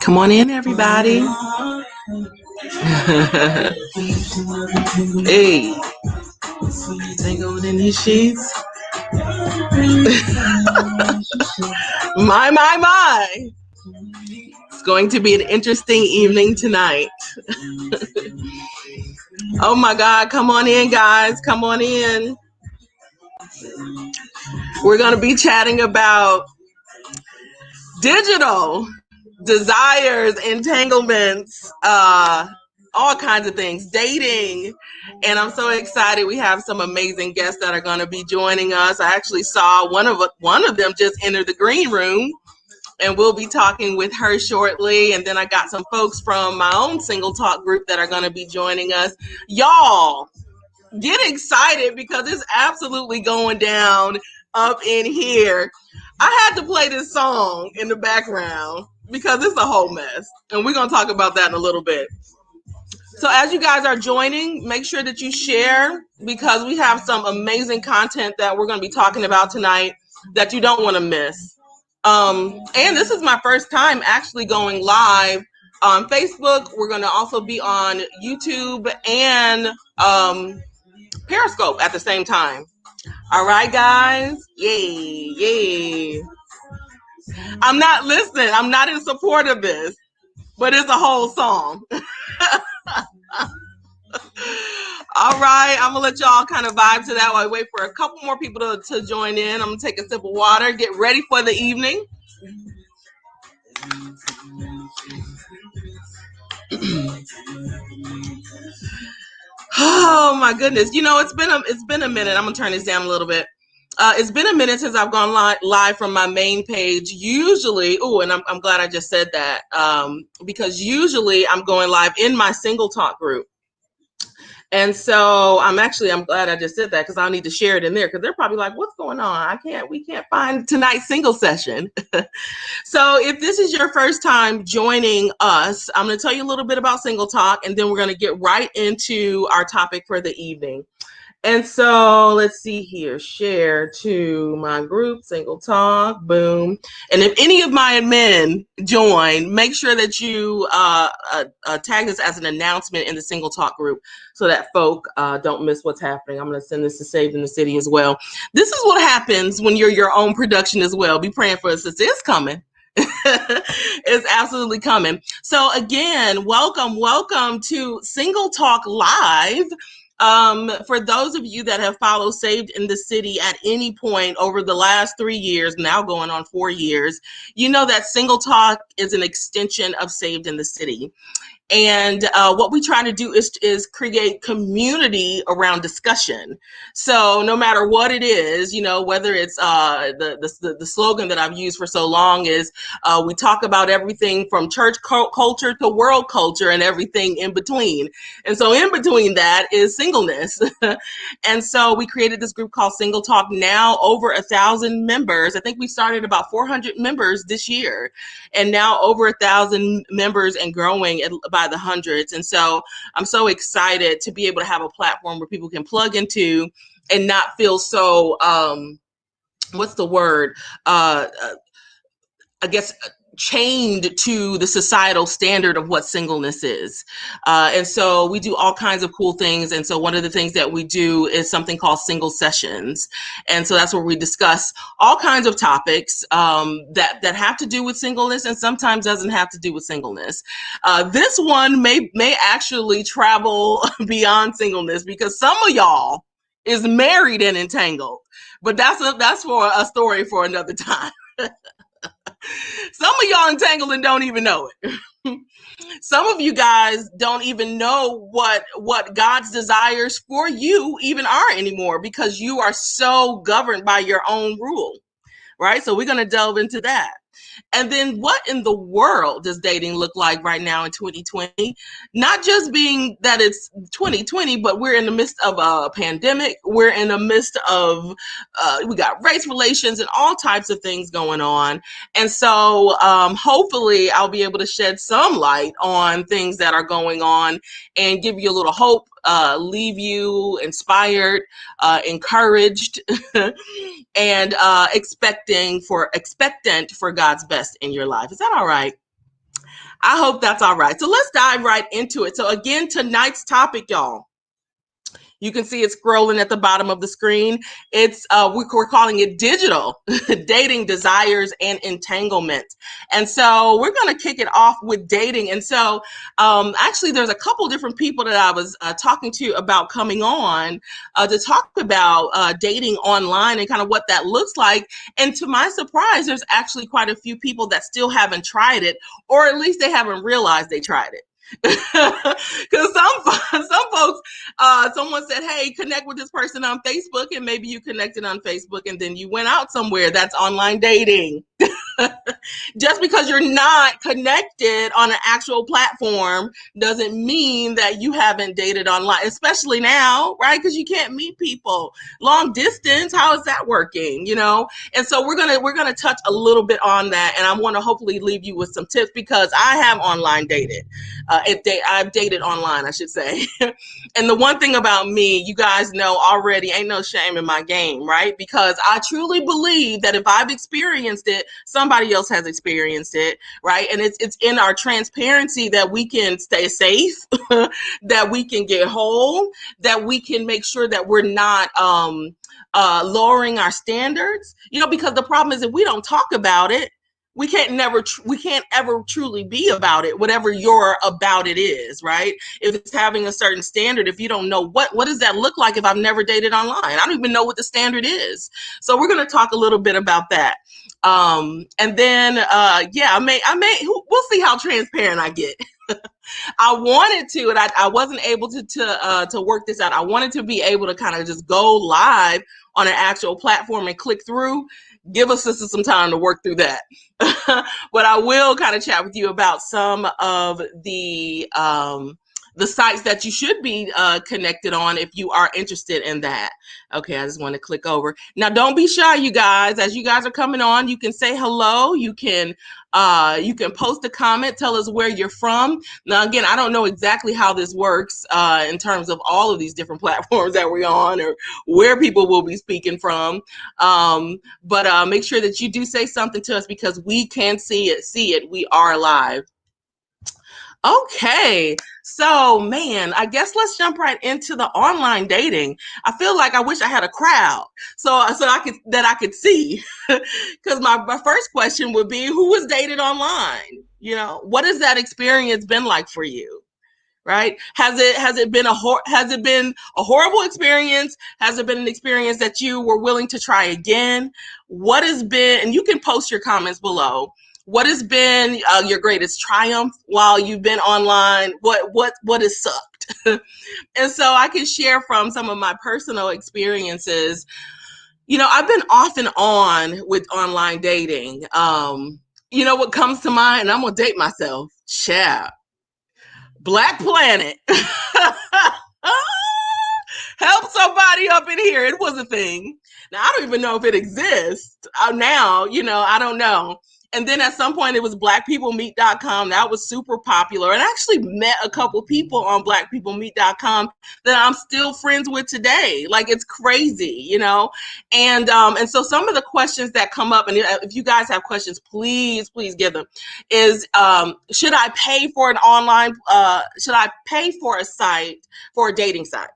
Come on in, everybody. Hey, tangled in these sheets. My. It's going to be an interesting evening tonight. Oh my God, come on in, guys. Come on in. We're going to be chatting about digital desires, entanglements, all kinds of things, dating. And I'm so excited. We have some amazing guests that are going to be joining us. I actually saw one of them just enter the green room, and we'll be talking with her shortly. And then I got some folks from my own single talk group that are going to be joining us. Y'all, get excited because it's absolutely going down up in here. I had to play this song in the background because it's a whole mess. And we're going to talk about that in a little bit. So as you guys are joining, make sure that you share because we have some amazing content that we're going to be talking about tonight that you don't want to miss. And this is my first time actually going live on Facebook. We're going to also be on YouTube and Periscope at the same time. All right, guys. Yay. I'm not listening. I'm not in support of this, but it's a whole song. All right. I'm going to let y'all kind of vibe to that while I wait for a couple more people to join in. I'm going to take a sip of water, get ready for the evening. Oh my goodness. You know, it's been a minute. I'm going to turn this down a little bit. It's been a minute since I've gone live from my main page. Usually, and I'm glad I just said that because usually I'm going live in my single talk group. And so I'm glad I just said that because I'll need to share it in there because they're probably like, what's going on? We can't find tonight's single session. So if this is your first time joining us, I'm going to tell you a little bit about Single Talk, and then we're going to get right into our topic for the evening. And so let's see here, share to my group, Single Talk, boom. And if any of my admin join, make sure that you tag this as an announcement in the Single Talk group so that folk don't miss what's happening. I'm going to send this to Saved in the City as well. This is what happens when you're your own production as well. Be praying for us. It's coming. It's absolutely coming. So again, welcome to Single Talk Live. For those of you that have followed Saved in the City at any point over the last 3 years, now going on 4 years, you know that Single Talk is an extension of Saved in the City. And what we try to do is create community around discussion. So no matter what it is, you know, whether it's the slogan that I've used for so long is we talk about everything from church culture to world culture and everything in between. And so in between that is singleness. And so we created this group called Single Talk, now over 1,000 members. I think we started about 400 members this year and now over 1,000 members and growing by the hundreds. And so I'm so excited to be able to have a platform where people can plug into and not feel so, what's the word? I guess chained to the societal standard of what singleness is. And so we do all kinds of cool things. And so one of the things that we do is something called single sessions. And so that's where we discuss all kinds of topics that have to do with singleness and sometimes doesn't have to do with singleness. This one may actually travel beyond singleness because some of y'all is married and entangled, but that's for a story for another time. Some of y'all entangled and don't even know it. Some of you guys don't even know what God's desires for you even are anymore because you are so governed by your own rule, right? So we're going to delve into that. And then what in the world does dating look like right now in 2020? Not just being that it's 2020, but we're in the midst of a pandemic. We're in the midst of, we got race relations and all types of things going on. And so hopefully I'll be able to shed some light on things that are going on and give you a little hope, leave you inspired, encouraged, and expectant for God's best in your life. Is that all right? I hope that's all right. So let's dive right into it. So again, tonight's topic, y'all, you can see it scrolling at the bottom of the screen. It's we're calling it digital dating desires and entanglements. And so we're going to kick it off with dating. And so actually, there's a couple different people that I was talking to about coming on to talk about dating online and kind of what that looks like. And to my surprise, there's actually quite a few people that still haven't tried it, or at least they haven't realized they tried it. Because some folks, someone said, hey, connect with this person on Facebook, and maybe you connected on Facebook and then you went out somewhere. That's online dating. Just because you're not connected on an actual platform doesn't mean that you haven't dated online, especially now, right? Because you can't meet people long distance. How is that working? You know? And so we're gonna touch a little bit on that, and I want to hopefully leave you with some tips because I have online dated. I've dated online, I should say. And the one thing about me, you guys know already, ain't no shame in my game, right? Because I truly believe that if I've experienced it, somebody else has experienced it, right? And it's in our transparency that we can stay safe, that we can get whole, that we can make sure that we're not lowering our standards, you know, because the problem is if we don't talk about it, we can't ever truly be about it, whatever your about it is, right? If it's having a certain standard, if you don't know what does that look like if I've never dated online? I don't even know what the standard is. So we're going to talk a little bit about that. And then, we'll see how transparent I get. I wanted to, and I wasn't able to work this out. I wanted to be able to kind of just go live on an actual platform and click through. Give us some time to work through that. But I will kind of chat with you about some of the sites that you should be connected on if you are interested in that. Okay, I just want to click over. Now, don't be shy, you guys. As you guys are coming on, you can say hello. You can post a comment, tell us where you're from. Now, again, I don't know exactly how this works in terms of all of these different platforms that we're on or where people will be speaking from. But make sure that you do say something to us because we can see it. We are live. Okay, so man, I guess let's jump right into the online dating. I feel like I wish I had a crowd so I could see. Because my first question would be, who was dated online? You know, what has that experience been like for you? Right? Has it been a horrible experience? Has it been an experience that you were willing to try again? What has been, and you can post your comments below. What has been your greatest triumph while you've been online? What has sucked? And so I can share from some of my personal experiences. You know, I've been off and on with online dating. You know what comes to mind? And I'm gonna date myself. Chat. Black Planet. Help somebody up in here. It was a thing. Now, I don't even know if it exists now. You know, I don't know. And then at some point it was blackpeoplemeet.com. That was super popular. And I actually met a couple people on blackpeoplemeet.com that I'm still friends with today. Like, it's crazy, you know? And so some of the questions that come up, and if you guys have questions, please give them, is should I pay for should I pay for a dating site?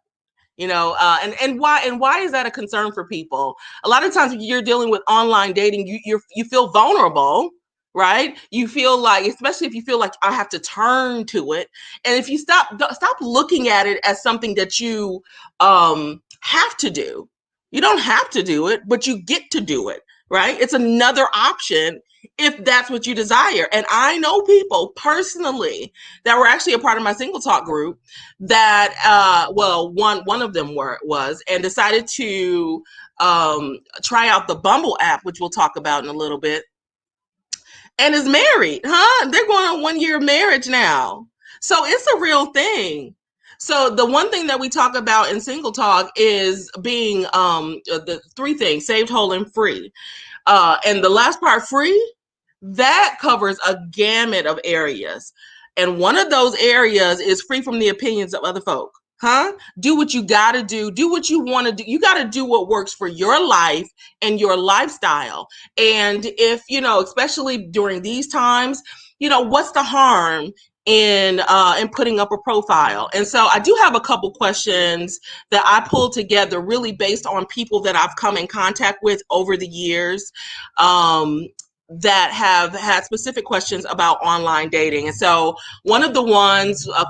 You know, and why is that a concern for people? A lot of times when you're dealing with online dating, you feel vulnerable, right? You feel like, especially if you feel like I have to turn to it, and if you stop looking at it as something that you have to do. You don't have to do it, but you get to do it, right? It's another option if that's what you desire. And I know people personally that were actually a part of my single talk group that, one of them was and decided to try out the Bumble app, which we'll talk about in a little bit. and is married, huh? They're going on 1 year of marriage now. So it's a real thing. So the one thing that we talk about in Single Talk is being the three things: saved, whole, and free. And the last part, free, that covers a gamut of areas. And one of those areas is free from the opinions of other folk. Huh? Do what you got to do. Do what you want to do. You got to do what works for your life and your lifestyle. And if, especially during these times, what's the harm in putting up a profile? And so I do have a couple questions that I pulled together really based on people that I've come in contact with over the years. That have had specific questions about online dating. And so one of the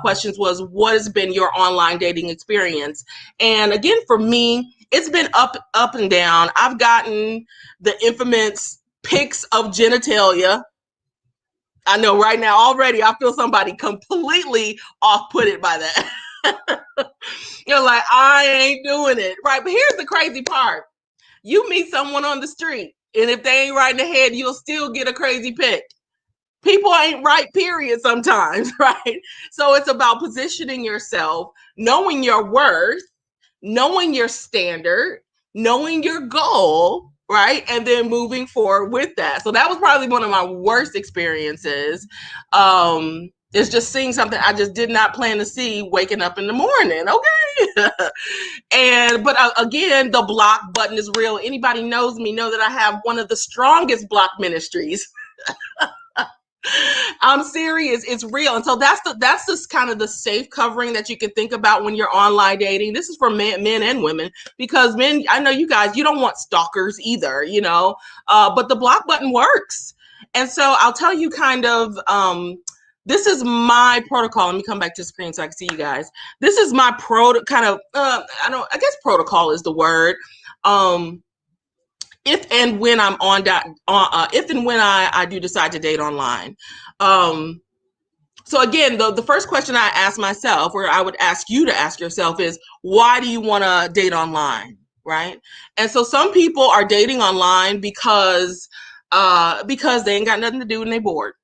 questions was, what has been your online dating experience? And again, for me, it's been up and down. I've gotten the infamous pics of genitalia. I know right now already I feel somebody completely off-putted by that. You're like, I ain't doing it. Right. But here's the crazy part. You meet someone on the street, and if they ain't right in the head, you'll still get a crazy pic. People ain't right, period, sometimes, right? So it's about positioning yourself, knowing your worth, knowing your standard, knowing your goal, right? And then moving forward with that. So that was probably one of my worst experiences. It's just seeing something I just did not plan to see waking up in the morning. Okay. But again, the block button is real. Anybody knows me know that I have one of the strongest block ministries. I'm serious. It's real. And so that's just kind of the safe covering that you can think about when you're online dating. This is for men and women, because men, I know you guys, you don't want stalkers either, but the block button works. And so I'll tell you kind of, this is my protocol. Let me come back to the screen so I can see you guys. This is my I guess protocol is the word. If and when I'm on that, if and when I do decide to date online. So again, the first question I ask myself, or I would ask you to ask yourself, is why do you want to date online, right? And so some people are dating online because they ain't got nothing to do and they bored,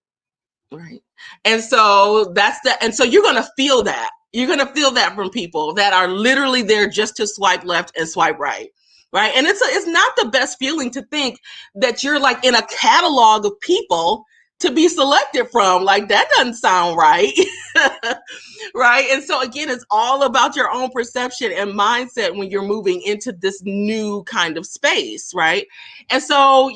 right? And so and so you're gonna feel that. You're gonna feel that from people that are literally there just to swipe left and swipe right. Right. And it's not the best feeling to think that you're like in a catalog of people to be selected from. Like, that doesn't sound right. Right. And so again, it's all about your own perception and mindset when you're moving into this new kind of space. Right. And so,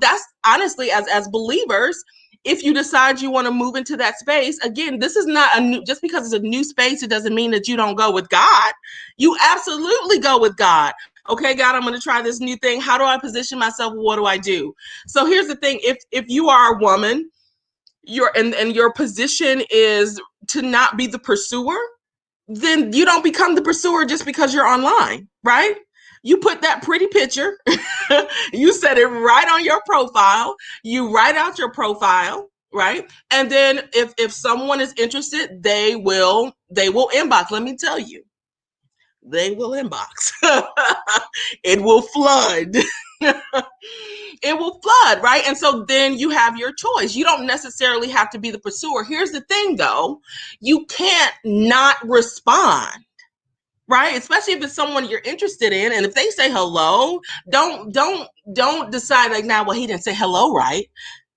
that's honestly, as believers, if you decide you want to move into that space, again, this is not just because it's a new space, it doesn't mean that you don't go with God. You absolutely go with God. Okay, God, I'm going to try this new thing. How do I position myself? What do I do? So here's the thing. If you are a woman, and your position is to not be the pursuer, then you don't become the pursuer just because you're online, right? You put that pretty picture, you set it right on your profile, you write out your profile, right? And then if someone is interested, they will inbox. Let me tell you, they will inbox. It will flood. It will flood, right? And so then you have your choice. You don't necessarily have to be the pursuer. Here's the thing, though. You can't not respond, right? Especially if it's someone you're interested in. And if they say hello, don't decide like, now, well, he didn't say hello, right?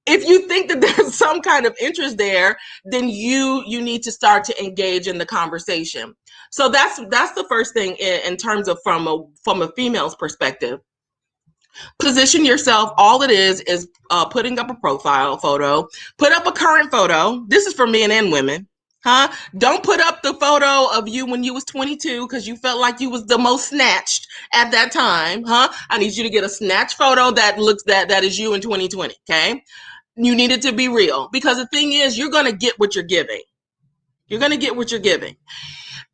If you think that there's some kind of interest there, then you need to start to engage in the conversation. So that's the first thing in terms of from a female's perspective. Position yourself. All it is putting up a profile photo. Put up a current photo. This is for men and women. Huh? Don't put up the photo of you when you was 22 because you felt like you was the most snatched at that time. Huh? I need you to get a snatch photo that looks that is you in 2020. Okay? You need it to be real, because the thing is, you're going to get what you're giving. You're going to get what you're giving.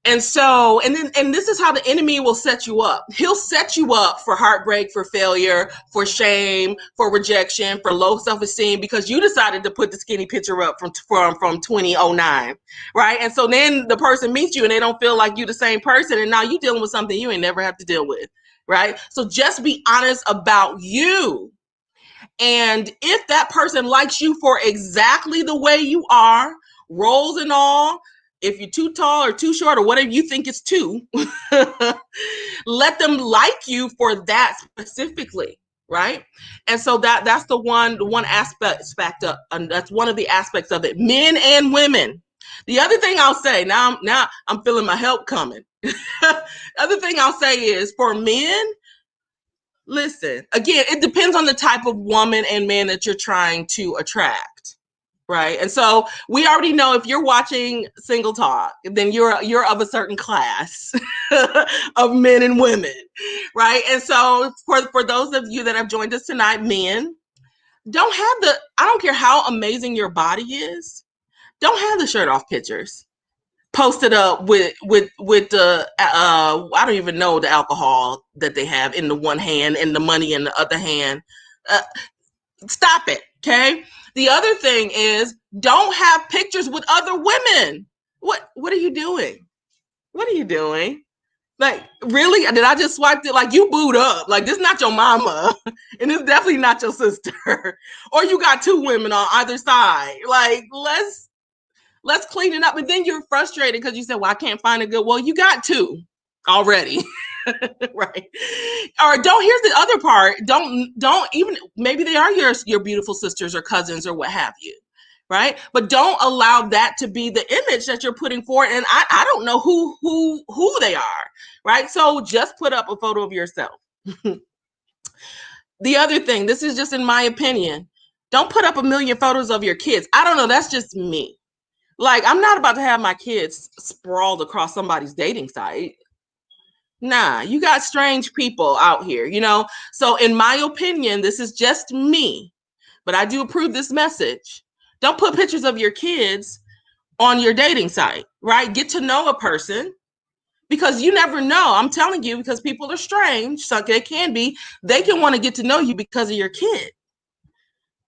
And so, and this is how the enemy will set you up. He'll set you up for heartbreak, for failure, for shame, for rejection, for low self-esteem, because you decided to put the skinny picture up from 2009, right? And so then the person meets you and they don't feel like you're the same person, and now you're dealing with something you ain't never have to deal with, right? So just be honest about you. And if that person likes you for exactly the way you are, rolls and all, if you're too tall or too short or whatever you think is too, let them like you for that specifically, right? And so that's the one aspect of, and that's one of the aspects of it, men and women. The other thing I'll say, now I'm feeling my help coming. The other thing I'll say is, for men, listen, again, it depends on the type of woman and man that you're trying to attract, right? And so we already know, if you're watching Single Talk, then you're of a certain class of men and women, right? And so for those of you that have joined us tonight, men, I don't care how amazing your body is, don't have the shirt off pictures posted up with the I don't even know, the alcohol that they have in the one hand and the money in the other hand. Uh, Stop it, okay? The other thing is, don't have pictures with other women. What are you doing? What are you doing? Like, really? Did I just swipe it? Like, you booed up. Like, this is not your mama, and it's definitely not your sister. Or you got two women on either side. Like, let's clean it up. And then you're frustrated because you said, well, I can't find a good. Well, you got two already. Right. Or here's the other part. Don't even, maybe they are your beautiful sisters or cousins or what have you. Right. But don't allow that to be the image that you're putting forward. And I don't know who they are. Right. So just put up a photo of yourself. The other thing, this is just in my opinion, don't put up a million photos of your kids. I don't know. That's just me. Like, I'm not about to have my kids sprawled across somebody's dating site. Nah, you got strange people out here, So in my opinion, this is just me, but I do approve this message. Don't put pictures of your kids on your dating site, right? Get to know a person, because you never know. I'm telling you, because people are strange. So they can want to get to know you because of your kid.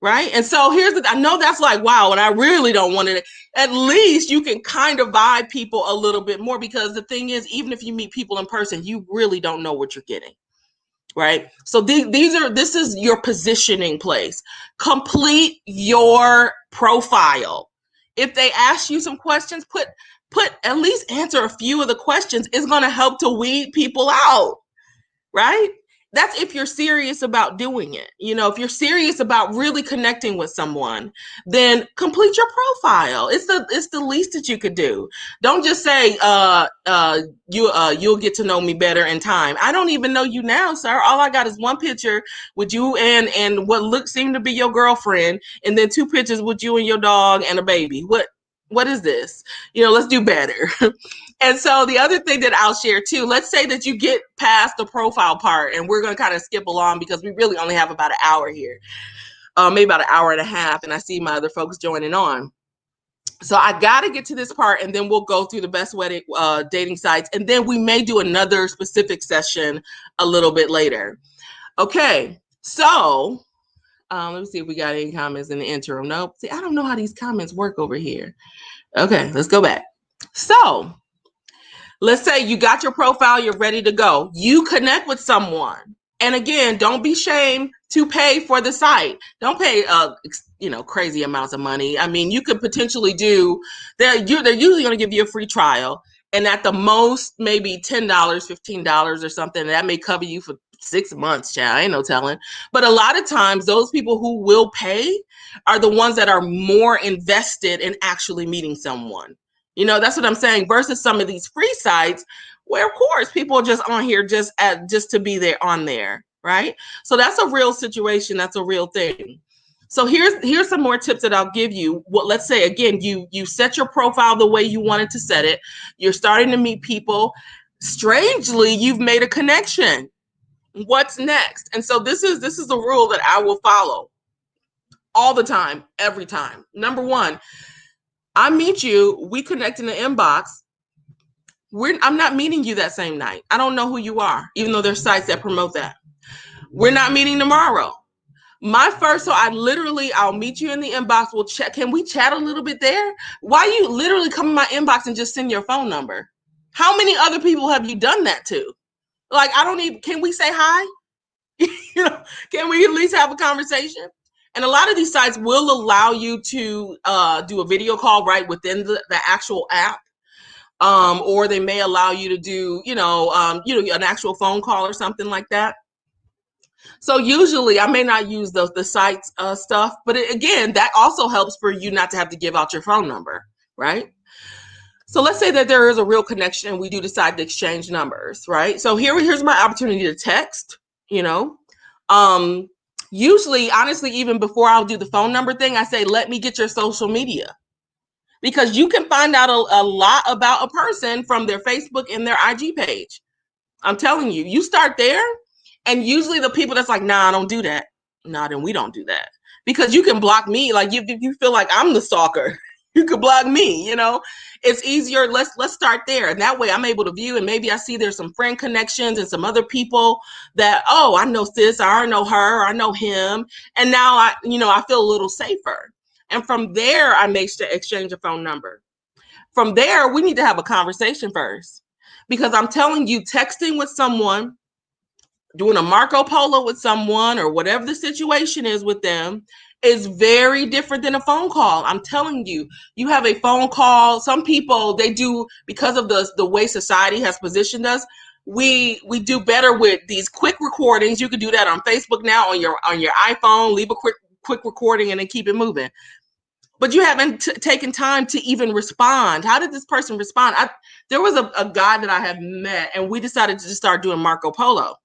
Right. And so I know that's like, wow, and I really don't want it. At least you can kind of vibe people a little bit more, because the thing is, even if you meet people in person, you really don't know what you're getting. Right. So this is your positioning place. Complete your profile. If they ask you some questions, put at least answer a few of the questions. It's going to help to weed people out. Right. That's if you're serious about doing it. If you're serious about really connecting with someone, then complete your profile. It's the least that you could do. Don't just say, you'll get to know me better in time. I don't even know you now, sir. All I got is one picture with you and what seemed to be your girlfriend, and then two pictures with you and your dog and a baby. What is this? Let's do better. And so the other thing that I'll share too, let's say that you get past the profile part, and we're going to kind of skip along because we really only have about an hour here, maybe about an hour and a half. And I see my other folks joining on. So I got to get to this part, and then we'll go through the best wedding dating sites. And then we may do another specific session a little bit later. Okay. So let me see if we got any comments in the interim. Nope. See, I don't know how these comments work over here. Okay, let's go back. So let's say you got your profile, you're ready to go. You connect with someone. And again, don't be ashamed to pay for the site. Don't pay, crazy amounts of money. I mean, you could potentially they're usually going to give you a free trial. And at the most, maybe $10, $15 or something. That may cover you for 6 months, child. Ain't no telling. But a lot of times, those people who will pay are the ones that are more invested in actually meeting someone. That's what I'm saying, versus some of these free sites where, of course, people are just on here just to be there on there, right? So that's a real situation. That's a real thing. So here's some more tips that I'll give you. Well, let's say, again, you set your profile the way you wanted to set it. You're starting to meet people. Strangely, you've made a connection. What's next? And so this is the rule that I will follow all the time, every time. Number one, I meet you, we connect in the inbox. I'm not meeting you that same night. I don't know who you are, even though there's sites that promote that. We're not meeting tomorrow. I'll meet you in the inbox. We'll chat. Can we chat a little bit there? Why you literally come in my inbox and just send your phone number? How many other people have you done that to? Like, can we say hi? Can we at least have a conversation? And a lot of these sites will allow you to do a video call right within the actual app. Or they may allow you to do, an actual phone call or something like that. So usually I may not use the sites stuff, but again, that also helps for you not to have to give out your phone number, right? So let's say that there is a real connection and we do decide to exchange numbers, right? So here's my opportunity to text, you know. Usually, honestly, even before I'll do the phone number thing, I say, let me get your social media. Because you can find out a lot about a person from their Facebook and their IG page. I'm telling you, you start there, and usually the people that's like, nah, I don't do that. Nah, then we don't do that. Because you can block me. Like if you feel like I'm the stalker, you could block me, It's easier. Let's start there. And that way I'm able to view, and maybe I see there's some friend connections and some other people that, oh, I know sis, or I know her, or I know him. And now I feel a little safer. And from there, I may exchange a phone number. From there, we need to have a conversation first. Because I'm telling you, texting with someone, doing a Marco Polo with someone, or whatever the situation is with them, is very different than a phone call. I'm telling you, you have a phone call. Some people, they do, because of the way society has positioned us, we do better with these quick recordings. You can do that on Facebook now on your iPhone, leave a quick recording and then keep it moving. But you haven't taken time to even respond. How did this person respond? There was a guy that I have met, and we decided to just start doing Marco Polo.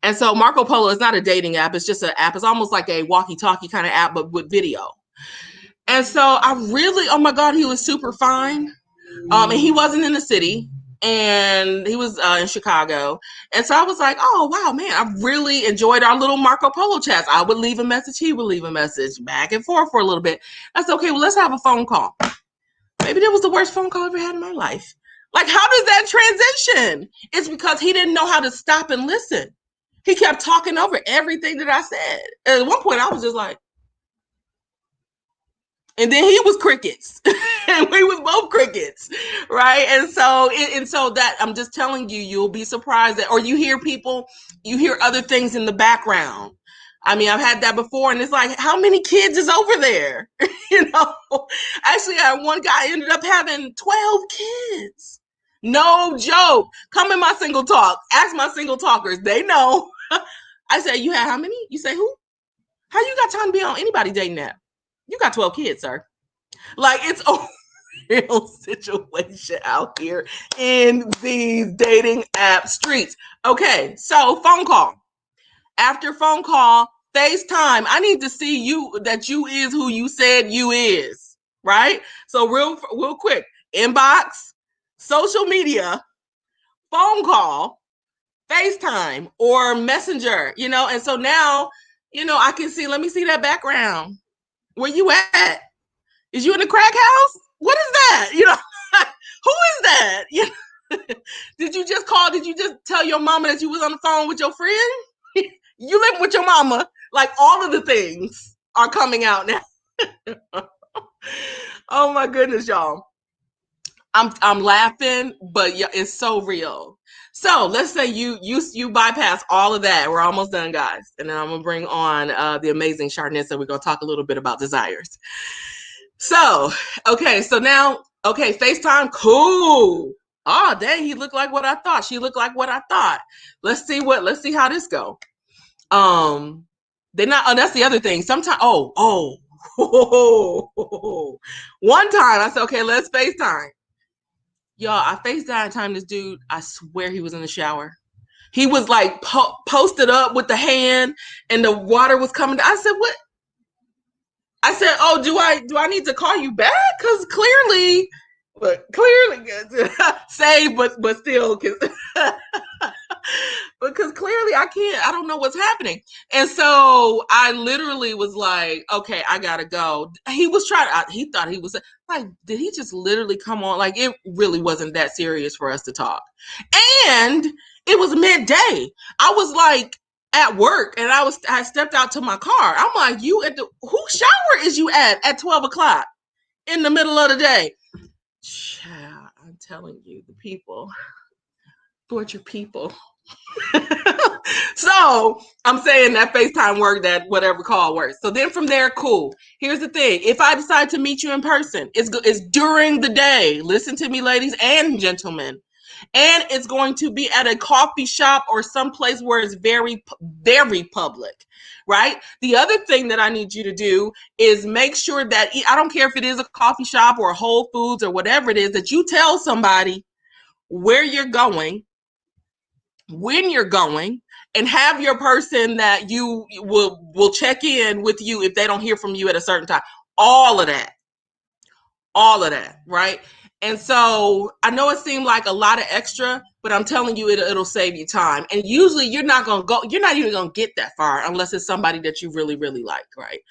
And so Marco Polo is not a dating app. It's just an app. It's almost like a walkie-talkie kind of app, but with video. And so I really, oh my God, he was super fine. And he wasn't in the city, and he was in Chicago. And so I was like, oh, wow, man, I really enjoyed our little Marco Polo chats. I would leave a message. He would leave a message, back and forth for a little bit. I said, okay, well, let's have a phone call. Maybe that was the worst phone call I ever had in my life. Like, how does that transition? It's because he didn't know how to stop and listen. He kept talking over everything that I said. And at one point, I was just like, and then he was crickets, and we was both crickets, right? And so that, I'm just telling you, you'll be surprised that, or you hear other things in the background. I mean, I've had that before, and it's like, how many kids is over there? Actually, one guy ended up having 12 kids. No joke. Come in my single talk. Ask my single talkers. They know. I said, you had how many? You say who? How you got time to be on anybody dating app? You got 12 kids, sir. Like, it's a real situation out here in these dating app streets. Okay, so phone call. After phone call, FaceTime. I need to see you, that you is who you said you is, right? So real quick, inbox, social media, phone call, FaceTime, or Messenger, and so now, I can see, let me see that background. Where you at? Is you in the crack house? What is that? Who is that? Did you just call? Did you just tell your mama that you was on the phone with your friend? You live with your mama. Like, all of the things are coming out now. Oh my goodness, y'all. I'm laughing, but yeah, it's so real. So let's say you bypass all of that. We're almost done, guys. And then I'm gonna bring on the amazing Sharnissa. We're gonna talk a little bit about desires. So, okay, so now, okay, FaceTime, cool. Oh, dang, he looked like what I thought. She looked like what I thought. Let's see how this go. They're not, oh, that's the other thing. Sometimes, one time I said, okay, let's FaceTime. Y'all, I FaceTime this dude. I swear he was in the shower. He was like posted up with the hand, and the water was coming. I said, what? I said, oh, do I need to call you back? Because clearly, save, but still, because clearly I don't know what's happening. And so I literally was like, okay, I gotta go. He thought he was like, did he just literally come on? Like, it really wasn't that serious for us to talk. And it was midday. I was like at work, and I stepped out to my car. I'm like, whose shower is you at 12 o'clock in the middle of the day? Child, I'm telling you, the people, torture people. So So I'm saying that FaceTime work, that whatever call works. So then from there, cool. Here's the thing. If I decide to meet you in person, it's during the day. Listen to me, ladies and gentlemen. And it's going to be at a coffee shop or someplace where it's very, very public, right? The other thing that I need you to do is make sure that, I don't care if it is a coffee shop or a Whole Foods or whatever it is, that you tell somebody where you're going, when you're going, and have your person that you will check in with you if they don't hear from you at a certain time. All of that, right? And so I know it seemed like a lot of extra, but I'm telling you, it'll save you time. And usually you're not even gonna get that far unless it's somebody that you really, really like, right?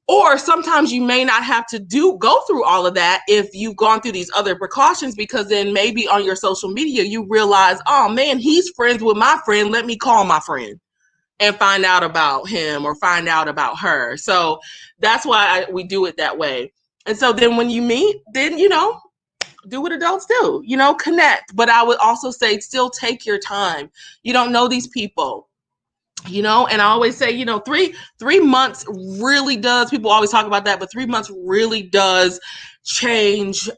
Or sometimes you may not have to go through all of that if you've gone through these other precautions, because then maybe on your social media you realize, oh man, he's friends with my friend. Let me call my friend and find out about him or find out about her. So that's why we do it that way. And so then when you meet, then, do what adults do, connect. But I would also say still take your time. You don't know these people. And I always say, 3 months really does, people always talk about that, but 3 months really does change.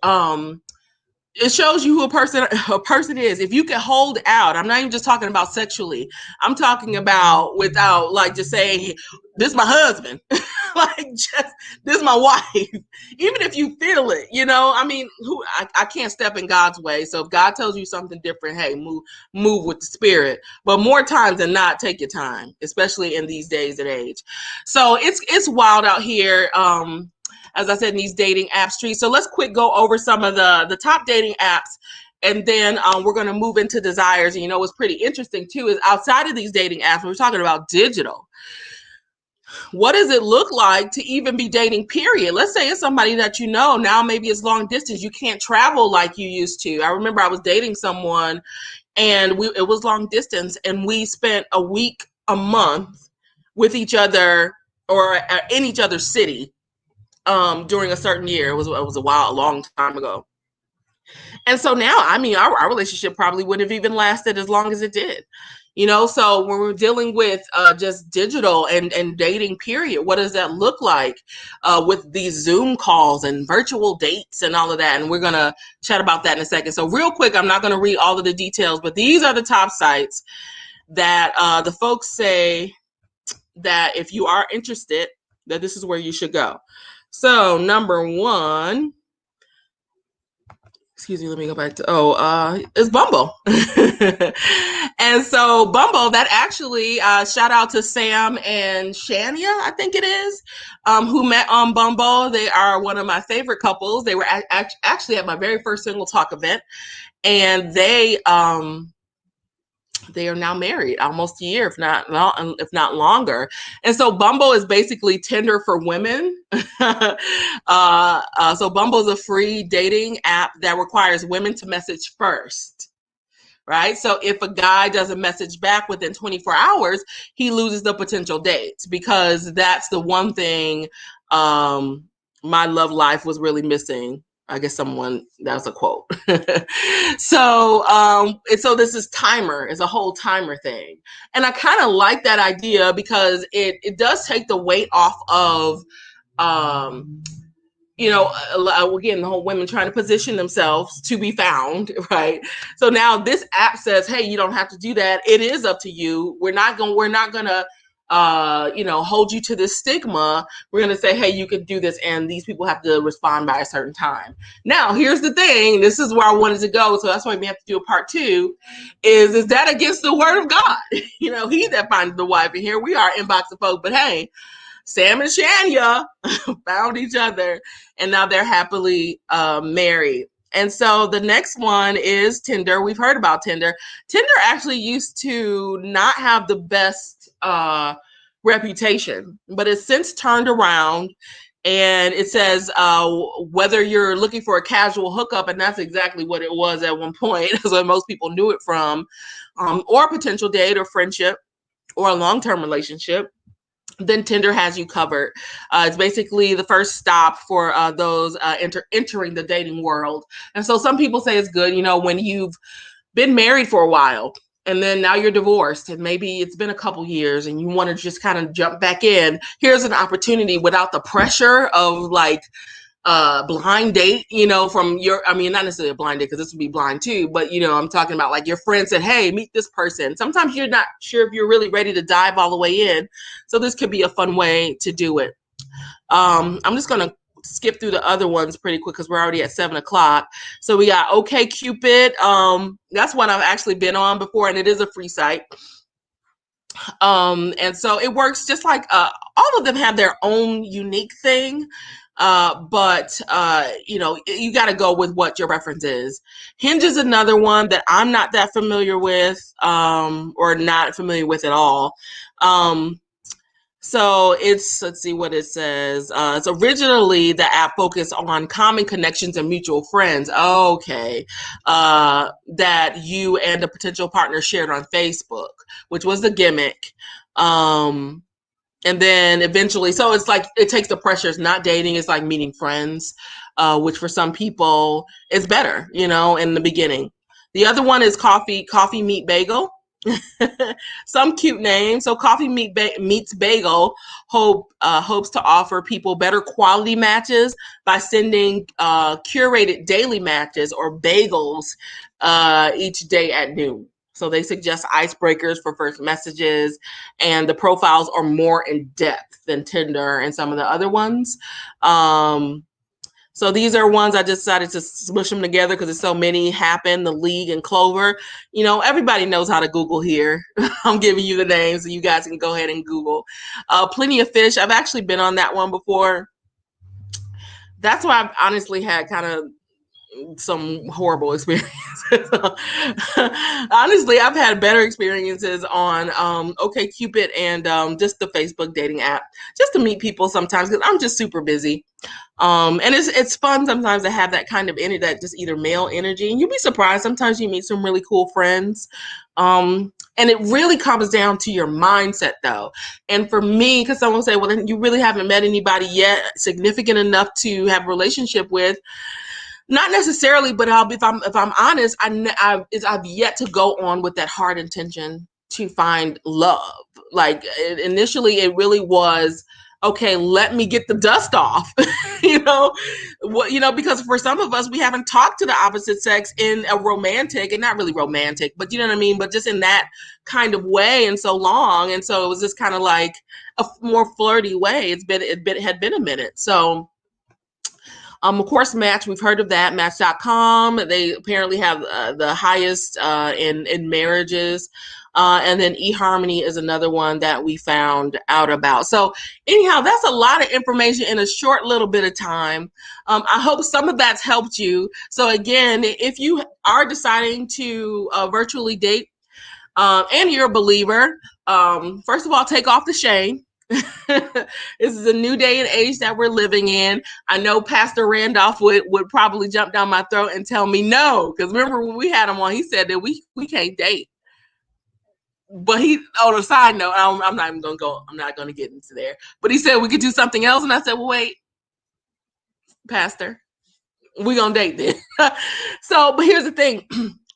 It shows you who a person is. If you can hold out, I'm not even just talking about sexually. I'm talking about without like just saying, this is my husband, like just this is my wife. Even if you feel it, I mean, I can't step in God's way. So if God tells you something different, hey, move with the spirit. But more times than not, take your time, especially in these days and age. So it's wild out here. As I said, in these dating app streets. So let's quick go over some of the top dating apps, and then we're going to move into desires. And what's pretty interesting too is outside of these dating apps, we're talking about digital. What does it look like to even be dating, period? Let's say it's somebody that now maybe it's long distance. You can't travel like you used to. I remember I was dating someone and it was long distance, and we spent a week, a month with each other or in each other's city. During a certain year. It was a long time ago. And so now, I mean, our relationship probably wouldn't have even lasted as long as it did. So when we're dealing with just digital and dating, period, what does that look like with these Zoom calls and virtual dates and all of that? And we're going to chat about that in a second. So real quick, I'm not going to read all of the details, but these are the top sites that the folks say that if you are interested, that this is where you should go. So number one, excuse me, let me go back to, it's Bumble. And so Bumble, that actually, shout out to Sam and Shania, I think it is, who met on Bumble. They are one of my favorite couples. They were actually at my very first Single Talk event, and they are now married almost a year, if not longer. And so Bumble is basically Tinder for women. So Bumble is a free dating app that requires women to message first, right? So if a guy doesn't message back within 24 hours, he loses the potential dates, because that's the one thing my love life was really missing. I guess that was a quote. So this is timer, it's a whole timer thing. And I kind of like that idea because it does take the weight off of, again, the whole women trying to position themselves to be found, right? So now this app says, hey, you don't have to do that. It is up to you. We're not gonna hold you to this stigma. We're going to say, hey, you could do this, and these people have to respond by a certain time. Now, here's the thing. This is where I wanted to go, so that's why we have to do a part 2. Is that against the word of God? He that finds the wife, and here we are, inbox of folk. But hey, Sam and Shania found each other, and now they're happily married. And so the next one is Tinder. We've heard about Tinder. Tinder actually used to not have the best reputation, but it's since turned around, and it says whether you're looking for a casual hookup, and that's exactly what it was at one point. That's what most people knew it from, or a potential date or friendship or a long-term relationship, then Tinder has you covered. It's basically the first stop for those entering the dating world. And so some people say it's good, when you've been married for a while and then now you're divorced, and maybe it's been a couple years and you want to just kind of jump back in. Here's an opportunity without the pressure of like blind date, from your, I mean, not necessarily a blind date because this would be blind too, but I'm talking about like your friend said, hey, meet this person. Sometimes you're not sure if you're really ready to dive all the way in. So this could be a fun way to do it. I'm just going to skip through the other ones pretty quick because we're already at 7 o'clock. So we got OK Cupid. That's one I've actually been on before, and it is a free site. And so it works just like all of them have their own unique thing. But you got to go with what your reference is. Hinge is another one that I'm not that familiar with, or not familiar with at all. So let's see what it says. It's originally the app focused on common connections and mutual friends. Okay. That you and a potential partner shared on Facebook, which was the gimmick. And then eventually, so it's like, it takes the pressure. It's not dating. It's like meeting friends, which for some people is better, in the beginning. The other one is Coffee Meet Bagel. Some cute name. So Coffee Meets Bagel hopes to offer people better quality matches by sending curated daily matches or bagels each day at noon. So they suggest icebreakers for first messages, and the profiles are more in depth than Tinder and some of the other ones. So these are ones I just decided to smush them together because there's so many. Happen, The League, and Clover. Everybody knows how to Google here. I'm giving you the names so you guys can go ahead and Google. Plenty of Fish. I've actually been on that one before. That's why I've honestly had kind of some horrible experiences. Honestly, I've had better experiences on OkCupid and just the Facebook dating app, just to meet people sometimes because I'm just super busy. And it's fun sometimes to have that kind of energy, that just either male energy. And you'd be surprised. Sometimes you meet some really cool friends. And it really comes down to your mindset though. And for me, because someone will say, well, then you really haven't met anybody yet significant enough to have a relationship with. Not necessarily, but if I'm honest, I've yet to go on with that hard intention to find love. Like initially, it really was, okay, let me get the dust off, because for some of us, we haven't talked to the opposite sex in a romantic, and not really romantic, but you know what I mean, but just in that kind of way in so long, and so it was just kind of like a more flirty way. It had been a minute, so. Of course, Match, we've heard of that, Match.com. They apparently have the highest in marriages. And then eHarmony is another one that we found out about. So anyhow, that's a lot of information in a short little bit of time. I hope some of that's helped you. So again, if you are deciding to virtually date and you're a believer, first of all, take off the shame. This is a new day and age that we're living in. I know Pastor Randolph would probably jump down my throat and tell me no, because remember when we had him on, he said that we can't date. But on a side note, I'm not even going to get into there. But he said we could do something else, and I said, well, wait, Pastor, we're going to date then. So, but here's the thing.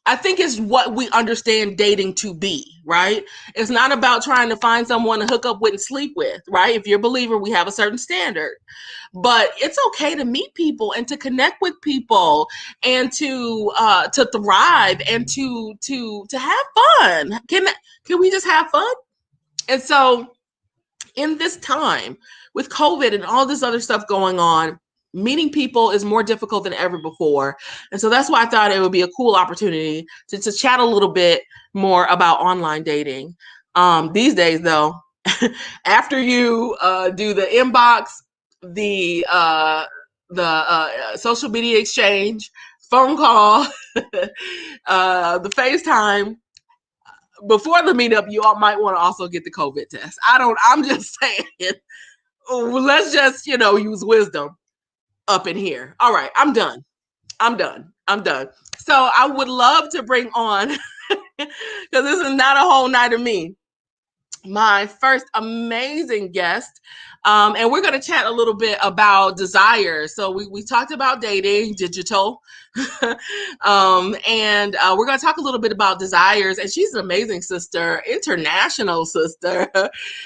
I think it's what we understand dating to be, right? It's not about trying to find someone to hook up with and sleep with, right? If you're a believer, we have a certain standard. But it's okay to meet people and to connect with people and to thrive and to have fun. Can we just have fun? And so in this time with COVID and all this other stuff going on, meeting people is more difficult than ever before. And so that's why I thought it would be a cool opportunity to chat a little bit more about online dating. These days, though, after you do the inbox, the social media exchange, phone call, the FaceTime, before the meetup, you all might want to also get the COVID test. I'm just saying, let's just, use wisdom up in here. All right, I'm done. So I would love to bring on, because this is not a whole night of me, my first amazing guest. And we're going to chat a little bit about desire. So we talked about dating, digital, And we're going to talk a little bit about desires. And she's an amazing sister, international sister,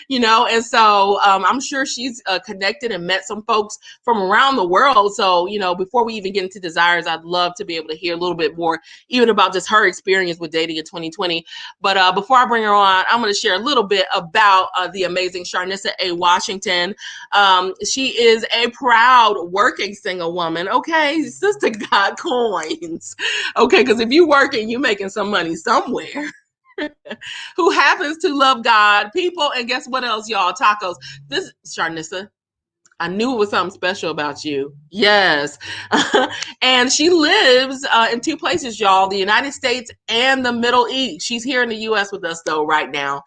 and so I'm sure she's connected and met some folks from around the world. So, before we even get into desires, I'd love to be able to hear a little bit more, even about just her experience with dating in 2020. But before I bring her on, I'm going to share a little bit about the amazing Sharnissa A. Washington. She is a proud working single woman. Okay, sister got coins. Okay, because if you working, you making some money somewhere. Who happens to love God, people, and guess what else, y'all? Tacos. This Sharnissa, I knew it was something special about you. Yes. And she lives in two places, y'all, the United States and the Middle East. She's here in the U.S. with us, though, right now.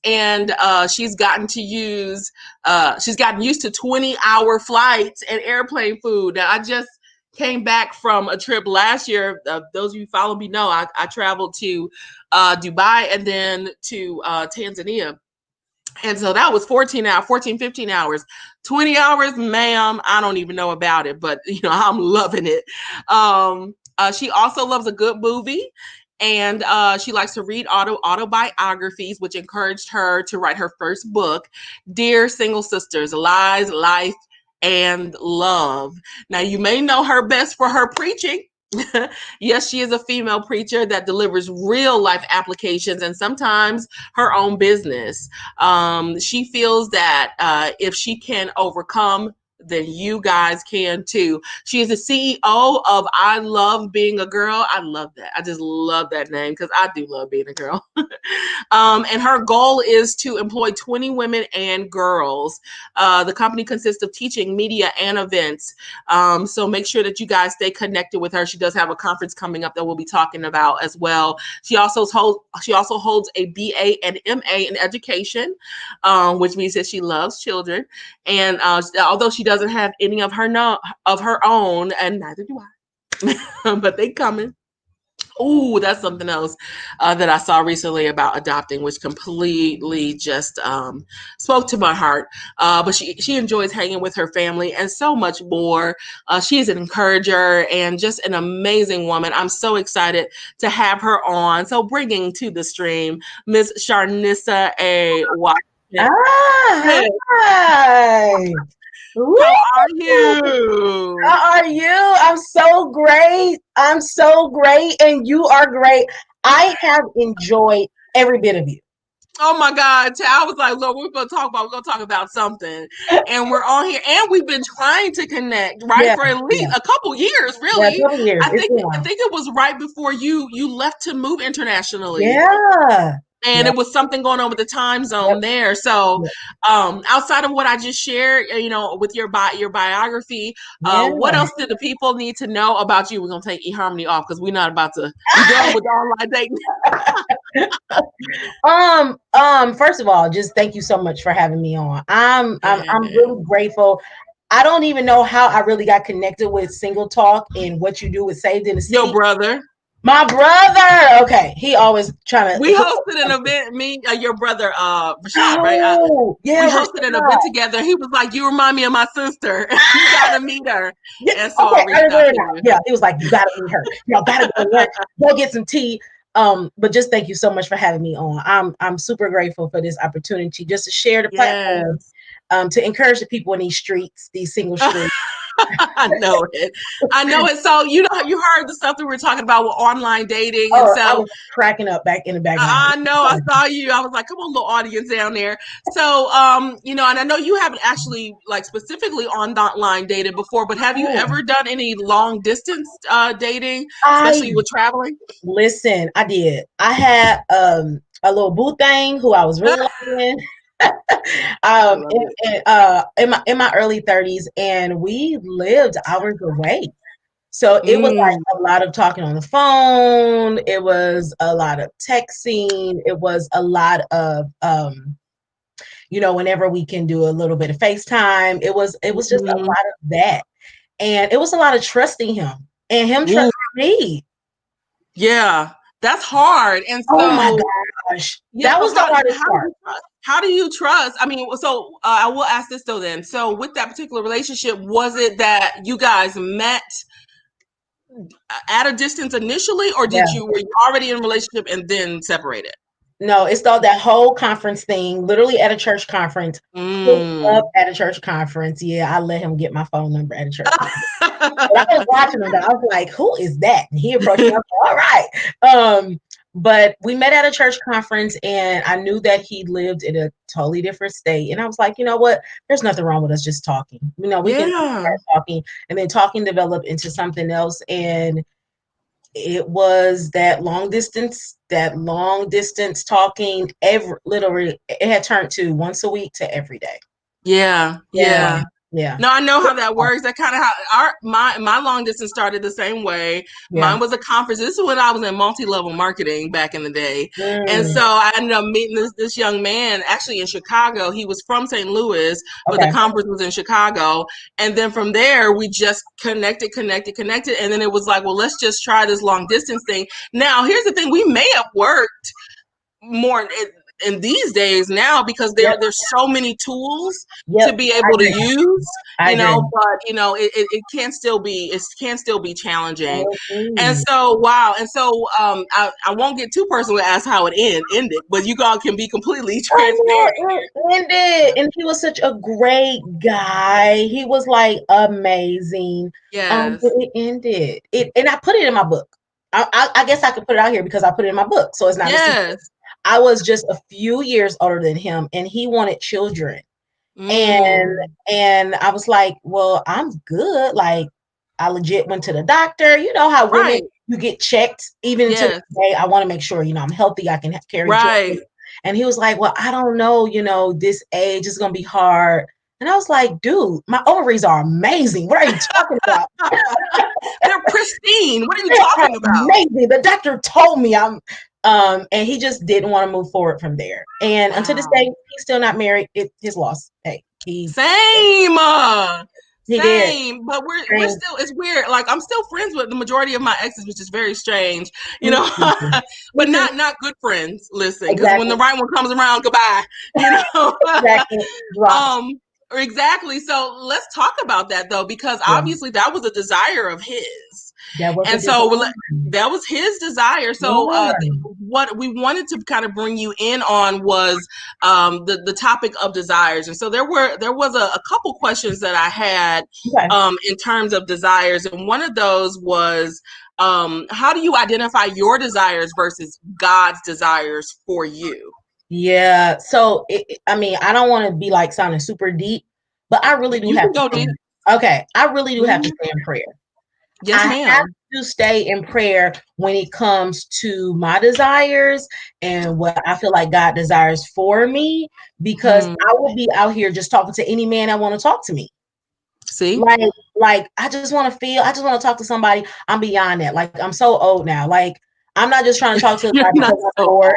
And she's gotten used to 20-hour flights and airplane food. Now, I just came back from a trip last year. Those of you who follow me know I traveled to Dubai and then to Tanzania. And so that was 15 hours, 20 hours, ma'am. I don't even know about it, but I'm loving it. She also loves a good movie, and she likes to read autobiographies, which encouraged her to write her first book, Dear Single Sisters, Lies, Life, and Love. Now, you may know her best for her preaching. Yes, she is a female preacher that delivers real life applications and sometimes her own business. She feels that if she can overcome, then you guys can too. She is the CEO of I Love Being a Girl. I love that. I just love that name because I do love being a girl. And her goal is to employ 20 women and girls. The company consists of teaching, media, and events. So make sure that you guys stay connected with her. She does have a conference coming up that we'll be talking about as well. She also holds a BA and MA in education, which means that she loves children. And although she doesn't have any of her own, and neither do I, but they coming. Oh, that's something else that I saw recently about adopting, which completely just spoke to my heart. But she enjoys hanging with her family and so much more. She is an encourager and just an amazing woman. I'm so excited to have her on. So bringing to the stream, Miss Sharnissa A. Washington. Hi. How are you? How are you? I'm so great. I'm so great. And you are great. I have enjoyed every bit of you. Oh my God. I was like, look, we're going to talk about something. And we're on here. And we've been trying to connect, right? For at least a couple years, really. Yeah, a couple years. I think it was right before you left to move internationally. Yeah. And it was something going on with the time zone there. So outside of what I just shared, with your biography, what else do the people need to know about you? We're going to take eHarmony off because we're not about to be done with online dating. First of all, just thank you so much for having me on. I'm really grateful. I don't even know how I really got connected with Single Talk and what you do with Saved in the City. Your brother. My brother. Okay. He always trying to. We hosted an event, your brother, Rashad, right? We hosted an event together. He was like, you remind me of my sister. You got to meet her. Yeah, and so I reached out to you. Yeah, he was like, you got to meet her. Y'all got to go lunch, go get some tea. But just thank you so much for having me on. I'm super grateful for this opportunity just to share the platform, to encourage the people in these streets, these single streets. I know it. So you heard the stuff that we were talking about with online dating, and so I was cracking up back in the background. I know. I saw you. I was like, come on, little audience down there. So and I know you haven't actually specifically online dated before, but have you ever done any long distance dating, especially with traveling? Listen, I did. I had a little boo thing who I was really liking. In my early 30s, and we lived hours away. So it was like a lot of talking on the phone. It was a lot of texting. It was a lot of whenever we can do a little bit of FaceTime. It was just a lot of that. And it was a lot of trusting him and him trusting me. Yeah. That's hard. And so, oh my gosh, that was the hardest part. How do you trust? I mean, so I will ask this though then. So with that particular relationship, was it that you guys met at a distance initially, or Yeah. were you already in a relationship and then separated? No, it's all that whole conference thing, literally at a church conference. Hooked up at a church conference. Yeah, I let him get my phone number at a church conference. But I was watching him. I was like, "Who is that?" And he approached me. I was like, "All right." But we met at a church conference, and I knew that he lived in a totally different state. And I was like, "You know what? There's nothing wrong with us just talking. You know, we can Yeah. start talking." And then talking developed into something else, and it was that long distance talking. Literally, it had turned to once a week to every day. Yeah. Yeah, Yeah. yeah, No, I know how that works. That kind of how my long distance started the same way. yeah. Mine was a conference. This is when I was in multi-level marketing back in the day. And Mm, so I ended up meeting this young man actually in Chicago. He was from St. Louis, but the okay. conference was in Chicago. And then from there we just connected. And then it was like, well, let's just try this long distance thing. Now, here's the thing, we may have worked more in these days now because Yep. there's so many tools to Yep. be I able to agree. use, I agree. but it can still be challenging. And Mhm. so wow, and so I won't get too personal as how it ended, but you all can be completely I know transparent. it ended, and he was such a great guy. He was like amazing. But Yes. it ended. And I put it in my book. I guess I could put it out here because I put it in my book, so it's not a secret. Yes. I was just a few years older than him, and he wanted children. And Mm. and I was like, well, I'm good. Like, I legit went to the doctor. You know how women, Right. you get checked even to Yes. this day. I want to make sure, I'm healthy. I can carry Right. children. And he was like, well, I don't know, this age is gonna be hard. And I was like, dude, my ovaries are amazing. What are you talking about? They're pristine. What are you They are talking about? amazing. The doctor told me I'm and he just didn't want to move forward from there. And until this day, Wow. he's still not married. His loss. Hey, Same. he did. Same. But we're Strange. still, it's weird. Like I'm still friends with the majority of my exes, which is very strange, you Me know. too. Me But too. not good friends. Listen, because when the Exactly. right one comes around, goodbye, you know. Exactly. Dropped. um exactly. So let's talk about that though, because Yeah. obviously that was a desire of his. That was a And so design. that was his desire. So Yeah. what we wanted to kind of bring you in on was the topic of desires. And so there was a couple questions that I had Okay. in terms of desires. And one of those was, how do you identify your desires versus God's desires for you? Yeah. So I mean, I don't want to be like sounding super deep, but I really do You have can to go stay. deep. Okay. I really do have to Mhm. stay in prayer. Yes, I have ma'am. to stay in prayer when it comes to my desires and what I feel like God desires for me, because Hmm. I would be out here just talking to any man that want to talk to me. See? Like, I just want to talk to somebody. I'm beyond that. Like, I'm so old now. Like, I'm not just trying to talk to a You're guy not because I'm so bored.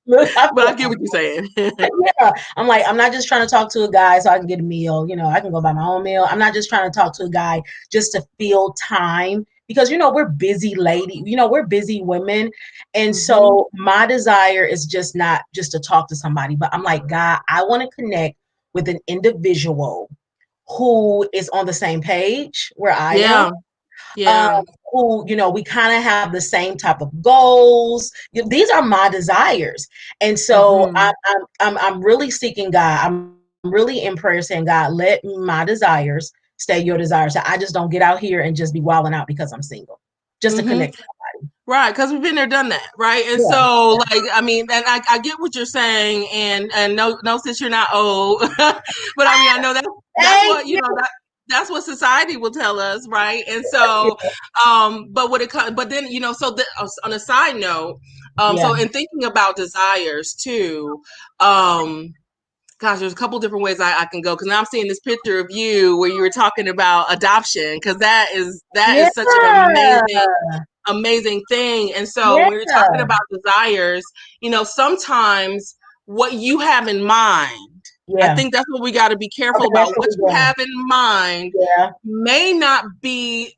old, I but I feel get what you're saying. yeah. I'm like, I'm not just trying to talk to a guy so I can get a meal. I can go buy my own meal. I'm not just trying to talk to a guy just to fill time because we're busy lady. We're busy women. And Hmm. so my desire is just not just to talk to somebody, but I'm like, God, I want to connect with an individual who is on the same page where I am, Yeah. um, Yeah. who we kind of have the same type of goals. These are my desires, and so Hmm. I'm really seeking God. I'm really in prayer saying, God, let my desires stay your desires. So I just don't get out here and just be wilding out because I'm single, just to Hmm. connect. Right, because we've been there, done that, right? And Yeah, so, like, I mean, and I get what you're saying, and no, since you're not old, but I mean, I know that's thank what you. that's what society will tell us, right? And so, but what it comes, but then so on a side note, Yeah, so in thinking about desires too, um, gosh, there's a couple different ways I can go because now I'm seeing this picture of you where you were talking about adoption because that yeah, is such an amazing thing. And so yeah, when you're talking about desires, sometimes what you have in mind I Yeah. think that's what we got to be careful Okay, about. that's what What we're you doing. have in mind Yeah. may not be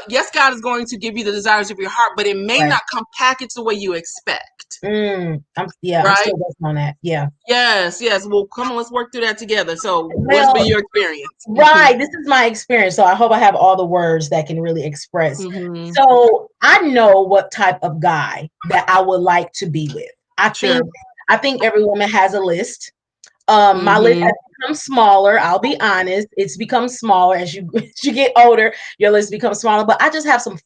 yes, God is going to give you the desires of your heart, but it may Right. not come packaged the way you expect. I'm Right? still working on that. Yeah. Yes. Well, come on, let's work through that together. So, what's Well, been your experience? right. This is my experience. So I hope I have all the words that can really express. Mm-hmm. So I know what type of guy that I would like to be with. Sure. I think every woman has a list. My list has become smaller. I'll be honest. It's become smaller as you as you get older. Your list becomes smaller. But I just have some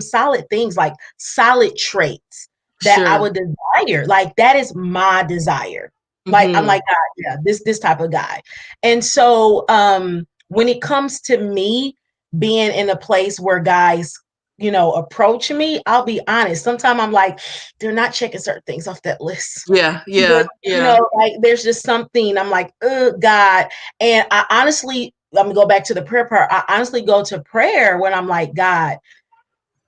solid things, like solid traits that I would desire. Like that is my desire. Like I'm like, God, yeah, this type of guy. And so when it comes to me being in a place where guys, approach me, I'll be honest. Sometimes I'm like, they're not checking certain things off that list. But, like there's just something I'm like, oh God. And I honestly, let me go back to the prayer part. I honestly go to prayer when I'm like, God,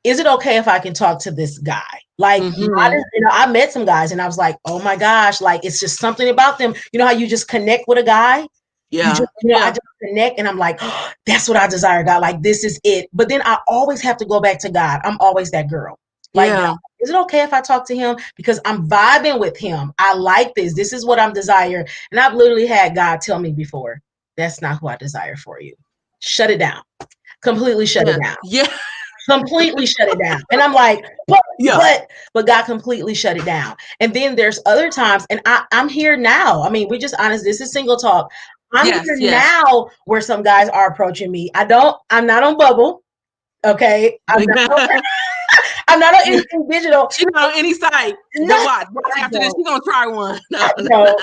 is it okay if I can talk to this guy? Like, I met some guys and I was like, oh my gosh, like it's just something about them. You know how you just connect with a guy? Yeah. I just connect and I'm like, oh, that's what I desire, God. Like, this is it. But then I always have to go back to God. I'm always that girl. Like, God, is it okay if I talk to him? Because I'm vibing with him. I like this. This is what I'm desiring. And I've literally had God tell me before, that's not who I desire for you. Shut it down. Completely shut it down. Yeah. Completely shut it down. And I'm like, but God completely shut it down. And then there's other times, and I'm here now. I mean, we're just honest. This is single talk. I'm here now where some guys are approaching me. I'm not on Bumble. Okay. I'm not on anything digital. She's not on any site. No, watch after this, she's gonna try one. No.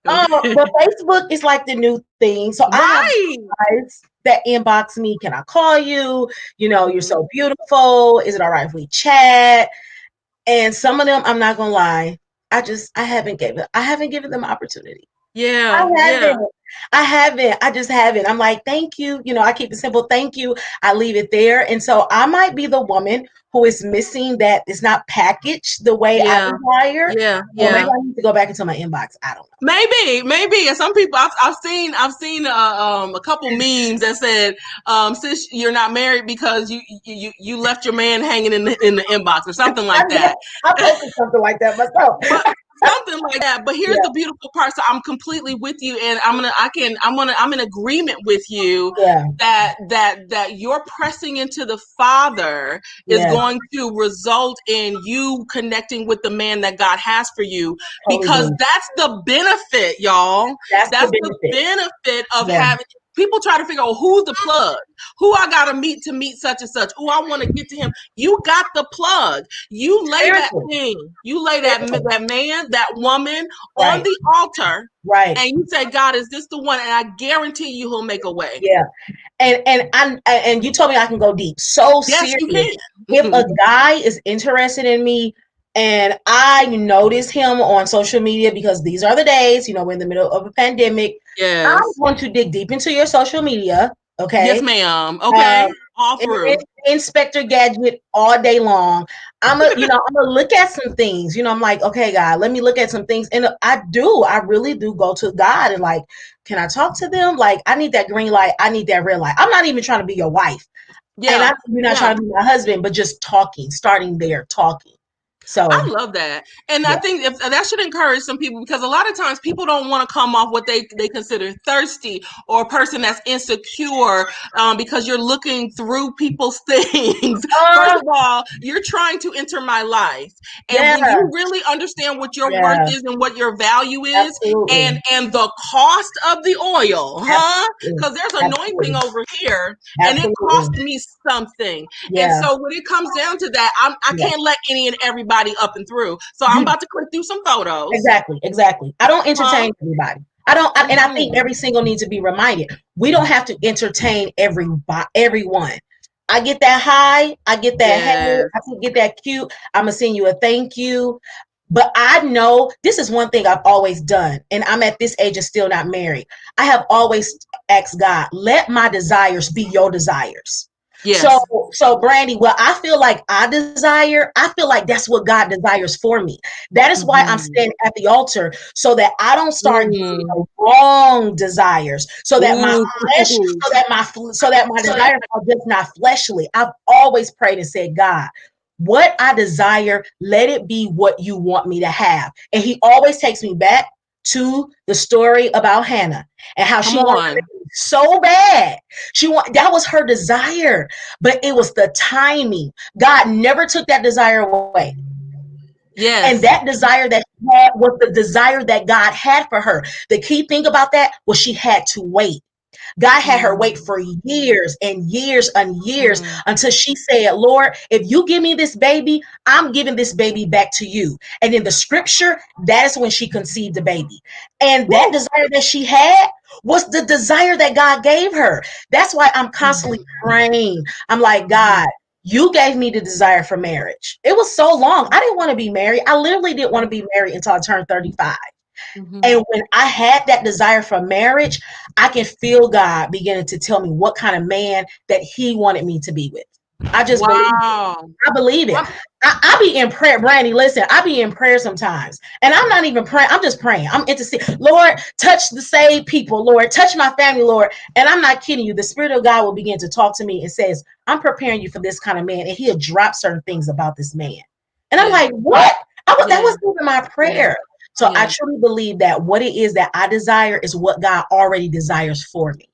But Facebook is like the new thing. So I have guys that inbox me. Can I call you? You're so beautiful. Is it all right if we chat? And some of them, I'm not gonna lie, I haven't given them opportunity. I haven't. I just haven't. I'm like, thank you. I keep it simple. Thank you. I leave it there. And so I might be the woman who is missing that it's not packaged the way I desire. Yeah. Or maybe I need to go back into my inbox. I don't know. Maybe. And some people I've seen a couple memes that said, sis, you're not married because you left your man hanging in the inbox or something like that. I posted something like that myself. Something like that. But here's the beautiful part. So I'm completely with you, and I'm in agreement with you that your pressing into the Father is going to result in you connecting with the man that God has for you, because that's the benefit, y'all. That's the benefit of having. People try to figure out who's the plug, who I gotta meet to meet such and such. Oh, I want to get to him. You got the plug. You lay that thing. You lay that man, that woman on the altar, and you say, God, is this the one? And I guarantee you, he'll make a way. Yeah. And you told me I can go deep. So yes, serious. You can. If a guy is interested in me, and I notice him on social media, because these are the days, we're in the middle of a pandemic. Yes. I'm going to dig deep into your social media. Okay. Yes, ma'am. Okay. All through. Inspector Gadget all day long. I'm gonna look at some things. I'm like, okay, God, let me look at some things. And I really do go to God and like, can I talk to them? Like, I need that green light. I need that red light. I'm not even trying to be your wife. Yeah. And you're not trying to be my husband, but just talking, starting there, talking. So I love that. And I think that should encourage some people, because a lot of times people don't want to come off what they consider thirsty, or a person that's insecure, because you're looking through people's things. First of all, you're trying to enter my life. And when you really understand what your worth is and what your value is, and the cost of the oil, because there's anointing over here, and it cost me something. And so when it comes down to that, I can't let any and everybody up and through. So I'm about to click through some photos. Exactly. I don't entertain everybody. And I think every single needs to be reminded. We don't have to entertain everyone. I get that high. I get that hey. I can get that cute. I'm gonna send you a thank you. But I know this is one thing I've always done, and I'm at this age and still not married. I have always asked God, let my desires be your desires. Yes. So Brandy, what I feel like I feel like that's what God desires for me. That is why I'm Mm-hmm. standing at the altar, so that I don't start getting Mm. the wrong desires, so that my Ooh. flesh, so that my desires are just not fleshly. I've always prayed and said, God, what I desire, let it be what you want me to have. And he always takes me back to the story about Hannah and how Come she wanted on. so bad. That was her desire, but it was the timing. God never took that desire away. And Yes. that desire that she had was the desire that God had for her. The key thing about that was she had to wait. God had her wait Mm. for years and years and years Mm. until she said, Lord, if you give me this baby, I'm giving this baby back to you. And in the scripture, that is when she conceived the baby. And that Woo. desire that she had was the desire that God gave her. That's why I'm constantly Mm. praying. I'm like, Mhm. God, you gave me the desire for marriage. It was so long. I didn't want to be married. I literally didn't want to be married until I turned 35. Mhm. And when I had that desire for marriage, I can feel God beginning to tell me what kind of man that he wanted me to be with. I just believe it. Wow. I believe it. I'm, I be in prayer, Brandy. Listen, I be in prayer sometimes, and I'm not even praying. I'm just praying. I'm interceding. Lord, touch the saved people. Lord, touch my family. Lord, and I'm not kidding you. The Spirit of God will begin to talk to me and says, "I'm preparing you for this kind of man," and He'll drop certain things about this man. And I'm yeah. like, "What? That Yeah. wasn't even my Yeah. prayer." So I Yeah. truly believe that what it is that I desire is what God already desires for me.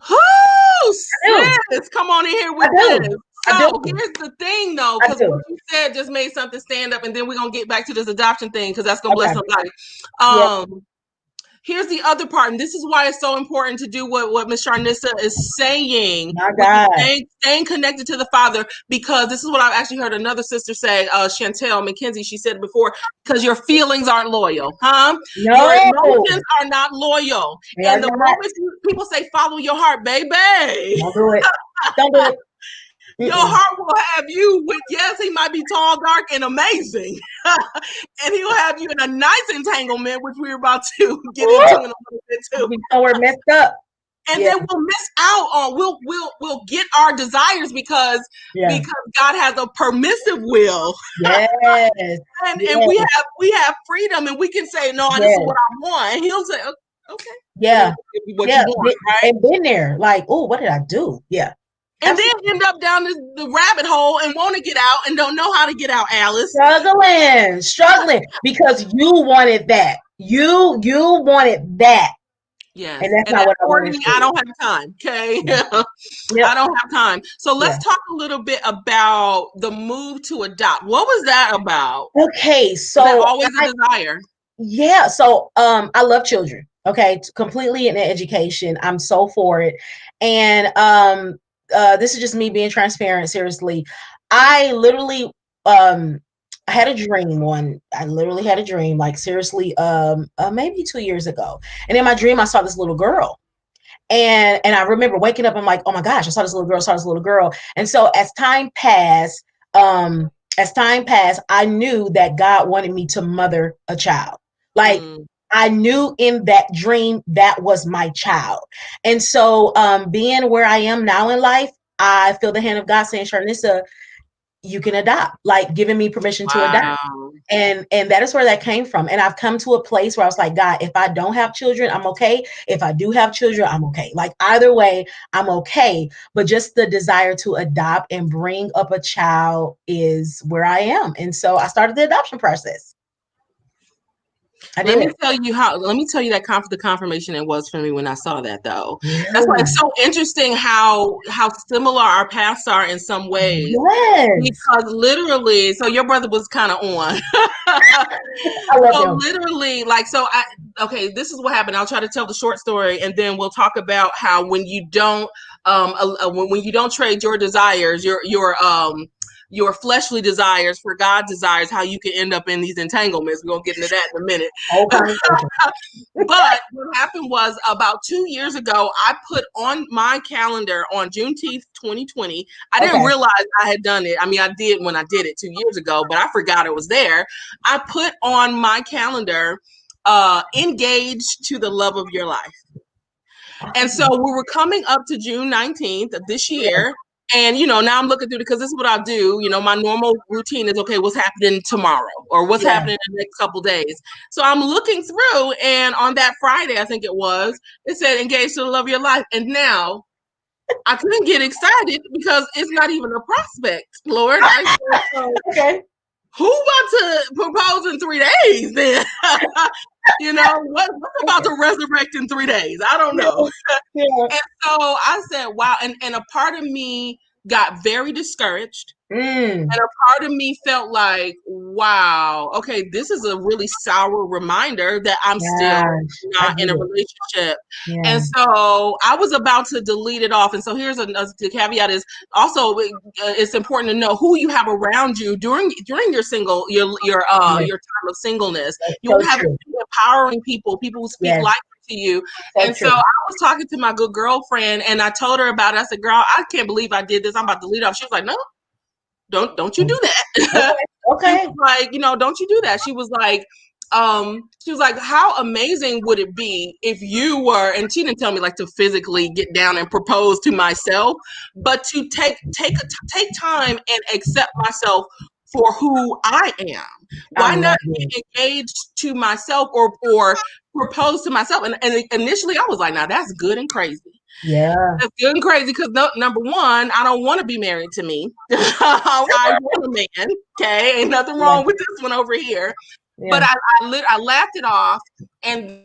Whoo, I do. sis, come on in here I with this. do. I So do. here's the thing, though, I because what do. you said just made something stand up, and then we're gonna get back to this adoption thing because that's gonna bless Okay. somebody. Yeah. Here's the other part, and this is why it's so important to do what Miss Sharnissa is saying My with the God. staying connected to the Father, because this is what I've actually heard another sister say, Chantel McKenzie. She said it before, because your feelings aren't loyal, huh? Your No, emotions are not loyal, they are and the not. moment people say follow your heart, baby, Don't do it. Don't do it. your Mm-mm. heart will have you with, yes, he might be tall, dark, and amazing. And he'll have you in a nice entanglement, which we're about to get into in a little bit too. Be somewhere messed up. And Yeah. then we'll miss out on we'll get our desires because Yeah. God has a permissive will. Yes. And Yes. we have freedom, and we can say, no, this is Yes. what I want. And he'll say, okay, and then Yeah. we'll give you what you Yeah. want, right? And been there. Like, oh, what did I do? Yeah. And then Absolutely. end up down the rabbit hole and want to get out and don't know how to get out, Alice. Struggling because you wanted that. You wanted that. And Yes. that's And not at what I 40, wanted for I you. don't have time. Okay. Yeah. I Yep. don't have time. So Yeah. let's talk a little bit about the move to adopt. What was that about? Okay. Was that So always a desire? yeah, so I love children. Okay, completely in education. I'm so for it. And this is just me being transparent, seriously. I literally um I had a dream one. I literally had a dream, like seriously, maybe 2 years ago. And in my dream I saw this little girl. And I remember waking up, I'm like, oh my gosh, I saw this little girl, saw this little girl. And so as time passed, I knew that God wanted me to mother a child. Like Mm, I knew in that dream that was my child. And so being where I am now in life, I feel the hand of God saying, Sharnissa, you can adopt, like giving me permission to adopt. wow. And that is where that came from. And I've come to a place where I was like, God, if I don't have children, I'm okay. If I do have children, I'm okay. Like either way, I'm okay. But just the desire to adopt and bring up a child is where I am. And so I started the adoption process. I Let me did. tell you that the confirmation it was for me when I saw that, though. That's why Yeah. it's so interesting how similar our paths are in some ways. Yes. Because literally, so your brother was kind of on. I love So him. literally, okay, this is what happened. I'll try to tell the short story, and then we'll talk about how when you don't, when you don't trade your desires, your fleshly desires for God's desires, how you can end up in these entanglements. We're gonna get into that in a minute. Whole conversation. But what happened was about 2 years ago, I put on my calendar on Juneteenth 2020. I didn't Okay. realize I had done it. I mean, I did when I did it 2 years ago, but I forgot it was there. I put on my calendar, engaged to the love of your life. And so we were coming up to June 19th of this year. And, now I'm looking through it because this is what I'll do. My normal routine is, okay, what's happening tomorrow or what's happening in the next couple days. So I'm looking through, and on that Friday, I think it said engaged to the love of your life. And now I couldn't get excited because it's not even a prospect, Lord. I said, okay. Who about to propose in 3 days then? What's about to resurrect in 3 days? I don't know. Yeah. And so I said, wow. And a part of me got very discouraged. And a part of me felt like, wow, okay, this is a really sour reminder that I'm still not in a relationship. Yeah. And so I was about to delete it off. And so here's the caveat is also it's important to know who you have around you during your time of singleness. You want to have empowering people who speak life to you. And so I was talking to my good girlfriend, and I told her about it. I said, girl, I can't believe I did this. I'm about to delete it off. She was like, no. Don't you do that. Okay. She was like, don't you do that. She was like, how amazing would it be if you were, and she didn't tell me like to physically get down and propose to myself, but to take time and accept myself for who I am. Why not be engaged to myself or propose to myself? And initially I was like, now that's good and crazy. Yeah, that's good and crazy because number one, I don't want to be married to me. I want a man. Okay, ain't nothing wrong with this one over here. Yeah. But I laughed it off, and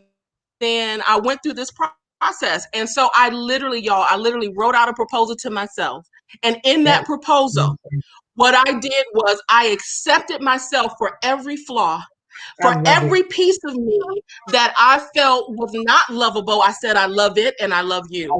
then I went through this process. And so I literally wrote out a proposal to myself, and in that proposal, what I did was I accepted myself for every flaw. For every piece of me that I felt was not lovable, I said, I love it and I love you.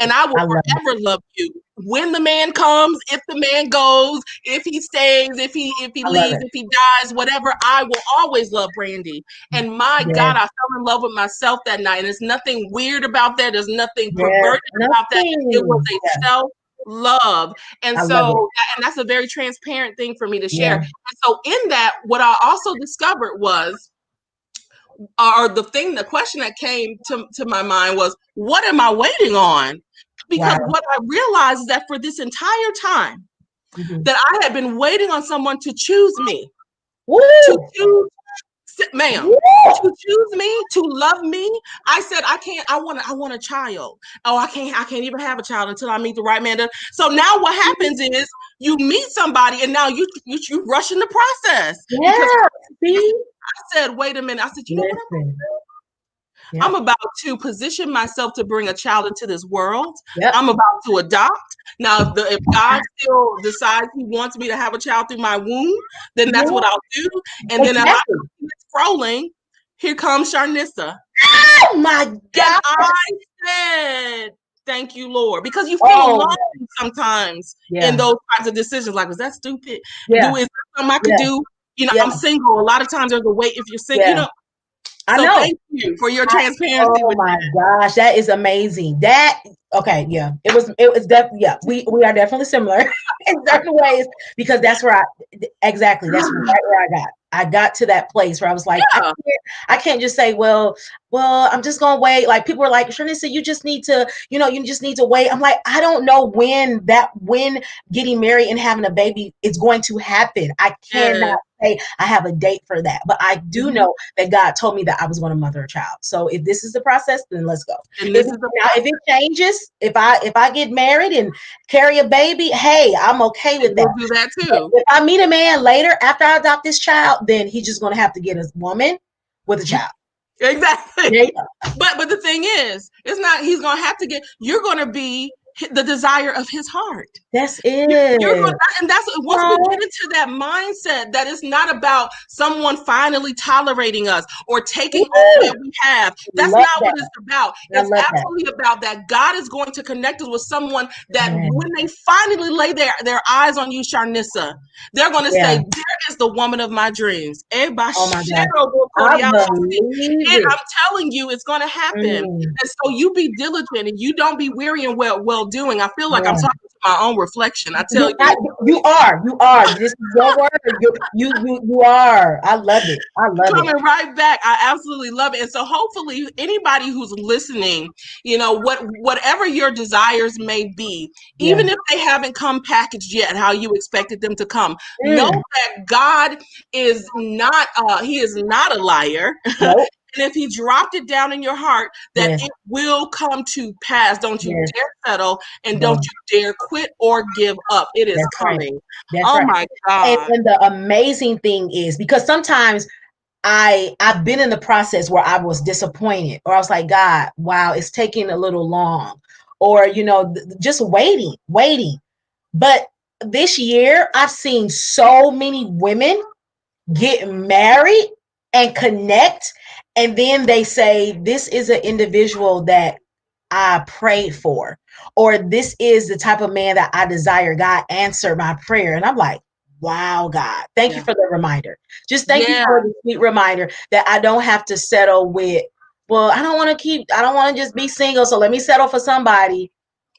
And I will forever love you. When the man comes, if the man goes, if he stays, if he leaves, if he dies, whatever, I will always love Brandy. And my God, I fell in love with myself that night. And there's nothing weird about that. There's nothing perverted about that. It was a self-love. And so that's a very transparent thing for me to share. And so in that, what I also discovered was, the question that came to my mind was, what am I waiting on? Because what I realized is that for this entire time that I had been waiting on someone to choose me, to choose me, to love me. I said, I want a child. Oh, I can't even have a child until I meet the right man. So now what happens is you meet somebody and now you rush in the process. Yeah. I said, wait a minute. I said, you know what I'm going to do? Yep. I'm about to position myself to bring a child into this world. Yep. I'm about to adopt. Now, if God still decides he wants me to have a child through my womb, then that's what I'll do. And then I'm scrolling. Here comes Sharnissa. Oh my God. And I said, thank you, Lord. Because you feel lonely sometimes in those kinds of decisions. Like, was that stupid? Is that something I could do? I'm single. A lot of times there's a way if you're single, I know. Thank you for your transparency. Oh my gosh, that is amazing. It was definitely, we are definitely similar in certain ways, because that's where that's right where I got to that place where I was like, I can't just say, well, I'm just gonna wait. Like, people were like, Sharnissa, you just need to wait. I'm like, I don't know when getting married and having a baby is going to happen. I cannot say I have a date for that, but I do know that God told me that I was going to mother a child. So if this is the process, then let's go. If it changes, if I get married and carry a baby, hey, I'm okay with that. We'll do that too. If I meet a man later after I adopt this child, then he's just going to have to get a woman with a child. Exactly. But the thing is, it's not, he's going to have to get, you're going to be the desire of his heart. That's it. And that's once we get into that mindset that it's not about someone finally tolerating us or taking all that we have. That's not what it's about. It's absolutely about that God is going to connect us with someone that when they finally lay their eyes on you, Sharnissa, they're going to say, there is the woman of my dreams. And I'm telling you, it's going to happen. And so you be diligent and you don't be weary and well doing. I feel like I'm talking to my own reflection. I tell you. You are. This is your word. You are. I love it. I love it. Coming right back. I absolutely love it. And so hopefully anybody who's listening, whatever your desires may be, even if they haven't come packaged yet how you expected them to come, know that God is not he is not a liar. Nope. And if he dropped it down in your heart, that it will come to pass. Don't you dare settle, and don't you dare quit or give up. It is coming. Right. Oh my God. And the amazing thing is, because sometimes I've been in the process where I was disappointed, or I was like, God, wow, it's taking a little long, or just waiting. But this year, I've seen so many women get married and connect, and then they say, this is an individual that I prayed for, or this is the type of man that I desire. God answered my prayer. And I'm like, wow, God, thank you for the reminder. Just thank you for the sweet reminder that I don't have to settle with, well, I don't want to just be single, so let me settle for somebody.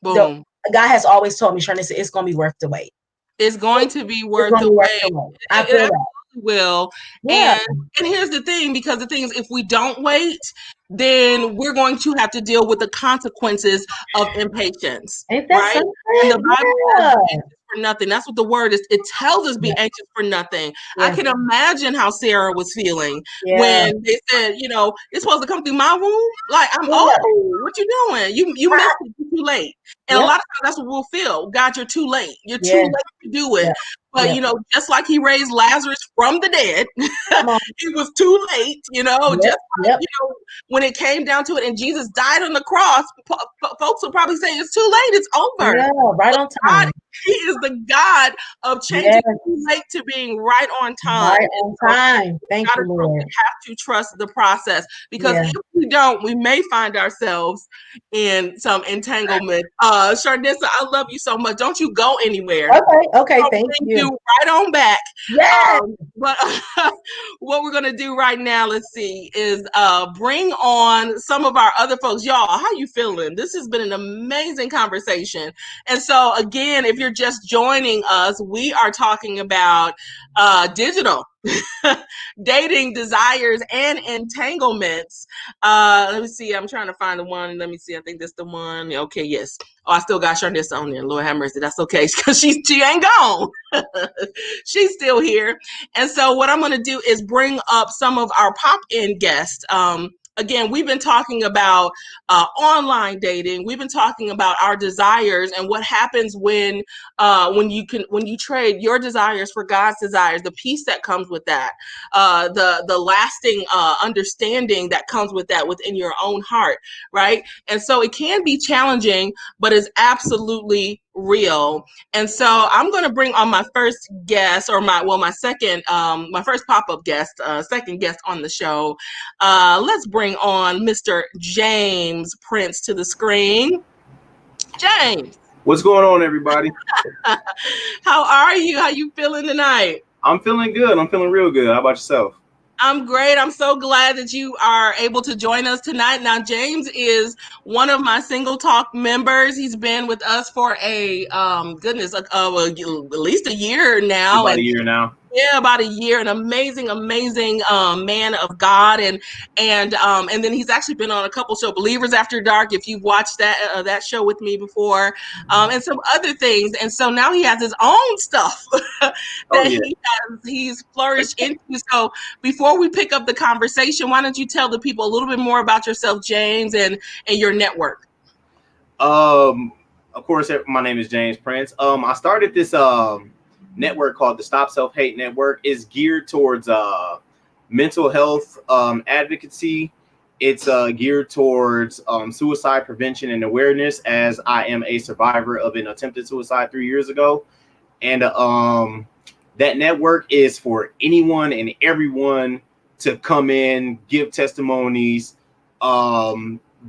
Boom. God has always told me, Sharnissa, it's going to be worth the wait. It's going to be worth the wait. I feel that. Will. And here's the thing, because the thing is, if we don't wait, then we're going to have to deal with the consequences of impatience. Right? And the Bible says, be anxious for nothing. That's what the word is. It tells us be anxious for nothing. I can imagine how Sarah was feeling when they said, it's supposed to come through my womb. Like, I'm old. What you doing? You missed it. You're too late. And a lot of times that's what we'll feel. God, you're too late. You're too late to do it. But, just like he raised Lazarus from the dead, it was too late, just like, when it came down to it and Jesus died on the cross, folks will probably say it's too late. It's over. Yeah, right on time. God, he is the God of changing too late to being right on time. Right on time. Thank you, Lord. We have to trust the process, because if we don't, we may find ourselves in some entanglement. Sharnissa, I love you so much. Don't you go anywhere. Okay. Thank you. Right on back. Yeah. But what we're gonna do right now, let's see, is bring on some of our other folks. Y'all, how you feeling? This has been an amazing conversation. And so again, if you're just joining us, we are talking about digital dating, desires, and entanglements. Let me see. I'm trying to find the one. Let me see. I think that's the one. Okay, yes. Oh, I still got Sharnissa on there. Lord have mercy. That's okay, because she ain't gone. She's still here. And so what I'm going to do is bring up some of our pop-in guests. Again, we've been talking about online dating. We've been talking about our desires and what happens when you trade your desires for God's desires, the peace that comes with that, the lasting understanding that comes with that within your own heart, right? And so it can be challenging, but it's absolutely real. And so I'm going to bring on my first guest, or my first pop-up guest, second guest on the show. Let's bring on Mr. James Prince to the screen. James. What's going on, everybody? How are you? How you feeling tonight? I'm feeling good. I'm feeling real good. How about yourself? I'm great. I'm so glad that you are able to join us tonight. Now, James is one of my Single Talk members. He's been with us for at least a year now. About a year now. Yeah, about a year. An amazing man of God, and then he's actually been on a couple shows, Believers After Dark, if you've watched that show with me before, and some other things. And so now he has his own stuff that he's flourished into. So before we pick up the conversation, why don't you tell the people a little bit more about yourself, James, and your network? Of course, my name is James Prince. I started this network called the Stop Self-Hate Network. Is geared towards mental health advocacy. It's geared towards suicide prevention and awareness, as I am a survivor of an attempted suicide 3 years ago. And that network is for anyone and everyone to come in, give testimonies,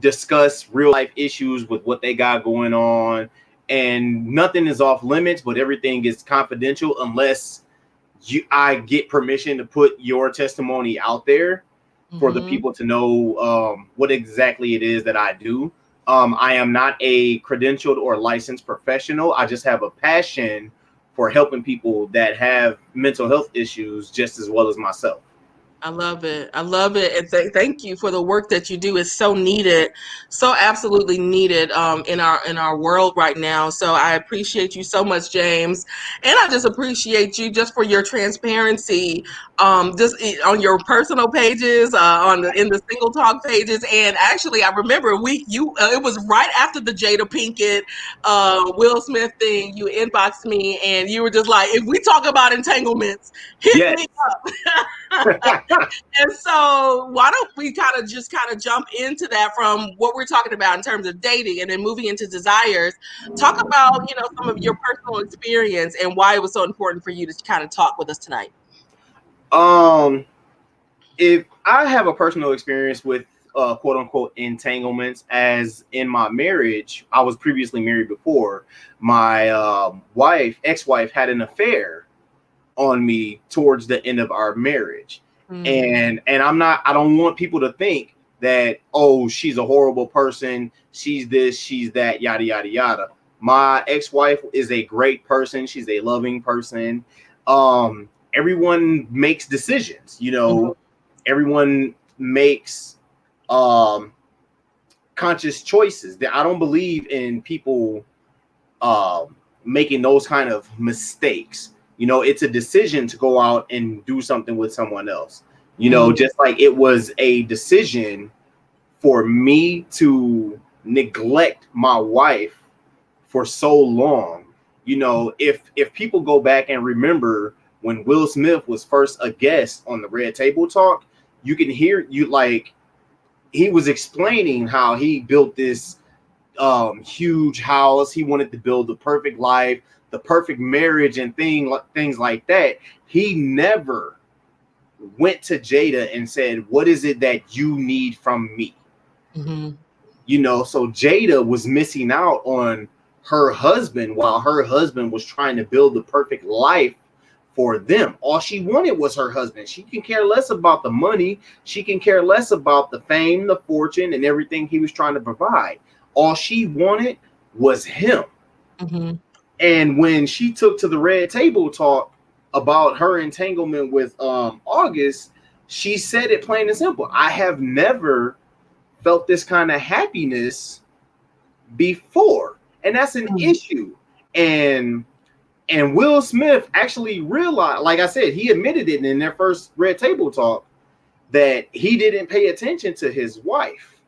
discuss real life issues with what they got going on. And nothing is off limits, but everything is confidential unless I get permission to put your testimony out there for the people to know what exactly it is that I do. I am not a credentialed or licensed professional. I just have a passion for helping people that have mental health issues just as well as myself. I love it. I love it. And thank you for the work that you do. It's so needed, so absolutely needed in our world right now. So I appreciate you so much, James. And I just appreciate you just for your transparency, just on your personal pages, in the single talk pages. And actually, I remember it was right after the Jada Pinkett, Will Smith thing. You inboxed me and you were just like, if we talk about entanglements, hit Yes. me up. And so why don't we kind of jump into that from what we're talking about in terms of dating and then moving into desires. Talk about, some of your personal experience and why it was so important for you to kind of talk with us tonight. If I have a personal experience with quote unquote entanglements, as in my marriage, I was previously married before. My ex-wife had an affair on me towards the end of our marriage. And I don't want people to think that, oh, she's a horrible person, she's this, she's that, yada yada yada. My ex-wife is a great person, she's a loving person. Everyone makes decisions, everyone makes conscious choices. That I don't believe in people making those kind of mistakes. It's a decision to go out and do something with someone else. Just like it was a decision for me to neglect my wife for so long. If people go back and remember when Will Smith was first a guest on the Red Table Talk, you can hear he was explaining how he built this huge house. He wanted to build the perfect life, the perfect marriage, and things like that. He never went to Jada and said, what is it that you need from me? So Jada was missing out on her husband while her husband was trying to build the perfect life for them. All she wanted was her husband. She can care less about the money. She can care less about the fame, the fortune, and everything he was trying to provide. All she wanted was him. And when she took to the Red Table Talk about her entanglement with August, she said it plain and simple. I have never felt this kind of happiness before. And that's an issue. And Will Smith actually realized, like I said, he admitted it in their first Red Table Talk, that he didn't pay attention to his wife,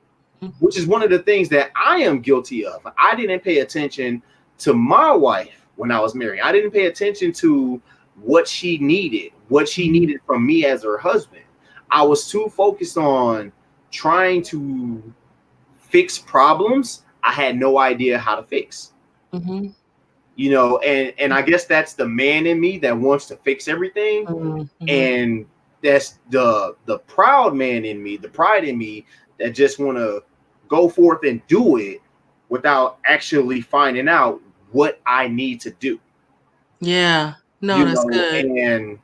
which is one of the things that I am guilty of. I didn't pay attention to my wife when I was married. I didn't pay attention to what she needed from me as her husband. I was too focused on trying to fix problems I had no idea how to fix. And I guess that's the man in me that wants to fix everything. And that's the proud man in me, the pride in me that just want to go forth and do it without actually finding out what I need to do. Yeah. No, that's good. And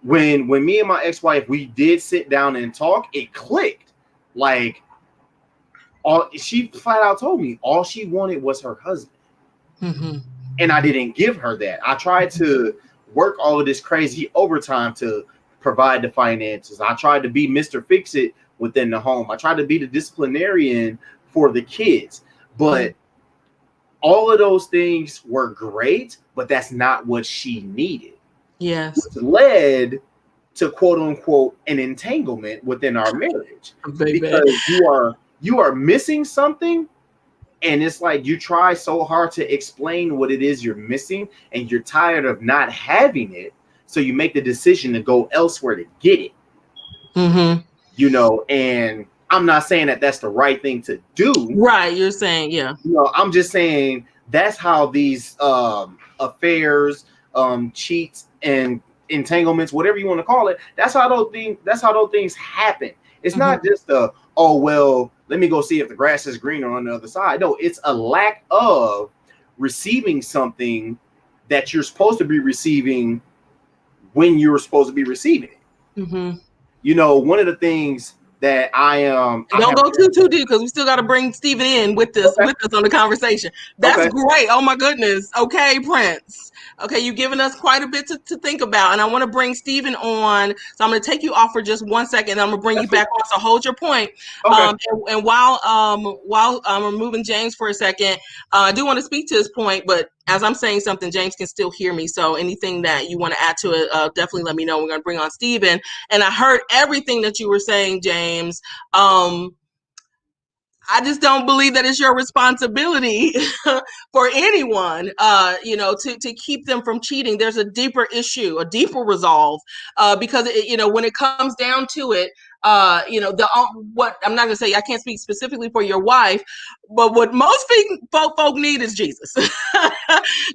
when me and my ex-wife, we did sit down and talk, it clicked. Like, she flat out told me all she wanted was her husband. And I didn't give her that. I tried to work all of this crazy overtime to provide the finances. I tried to be Mr. Fix-It within the home. I tried to be the disciplinarian for the kids. But all of those things were great, but that's not what she needed. Yes. Which led to quote unquote an entanglement within our marriage. Because you are missing something, and it's like you try so hard to explain what it is you're missing, and you're tired of not having it, so you make the decision to go elsewhere to get it. And I'm not saying that that's the right thing to do. Right, you're saying, yeah. I'm just saying that's how these affairs, cheats, and entanglements, whatever you want to call it, that's how those things happen. It's not just oh well, let me go see if the grass is greener on the other side. No, it's a lack of receiving something that you're supposed to be receiving when you're supposed to be receiving it. One of the things that I am. Don't go too deep because we still got to bring Steven in with us on the conversation. That's great. Oh my goodness. Okay, Prince. Okay, you've given us quite a bit to think about, and I want to bring Steven on. So I'm going to take you off for just 1 second, and I'm going to bring you back on. So hold your point. Okay. And while I'm removing James for a second, I do want to speak to his point, but as I'm saying something, James can still hear me. So anything that you want to add to it, definitely let me know. We're going to bring on Steven. And I heard everything that you were saying, James. I just don't believe that it's your responsibility for anyone, to keep them from cheating. There's a deeper issue, a deeper resolve, because when it comes down to it, what I'm not gonna say, I can't speak specifically for your wife, but what most folk need is Jesus.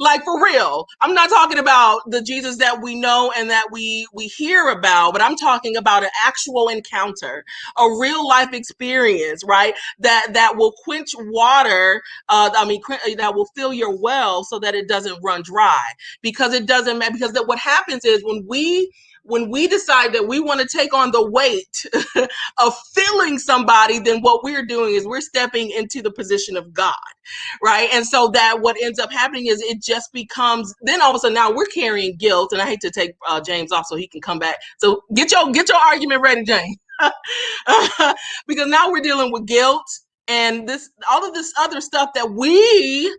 Like, for real. I'm not talking about the Jesus that we know and that we hear about, but I'm talking about an actual encounter, a real life experience, right? That will quench water, that will fill your well so that it doesn't run dry. Because it doesn't matter, because what happens is when we decide that we want to take on the weight of filling somebody, then what we're doing is we're stepping into the position of God, right? And so that what ends up happening is it just becomes, then all of a sudden now we're carrying guilt. And I hate to take James off so he can come back. So get your argument ready, James. Because now we're dealing with guilt and all of this other stuff that we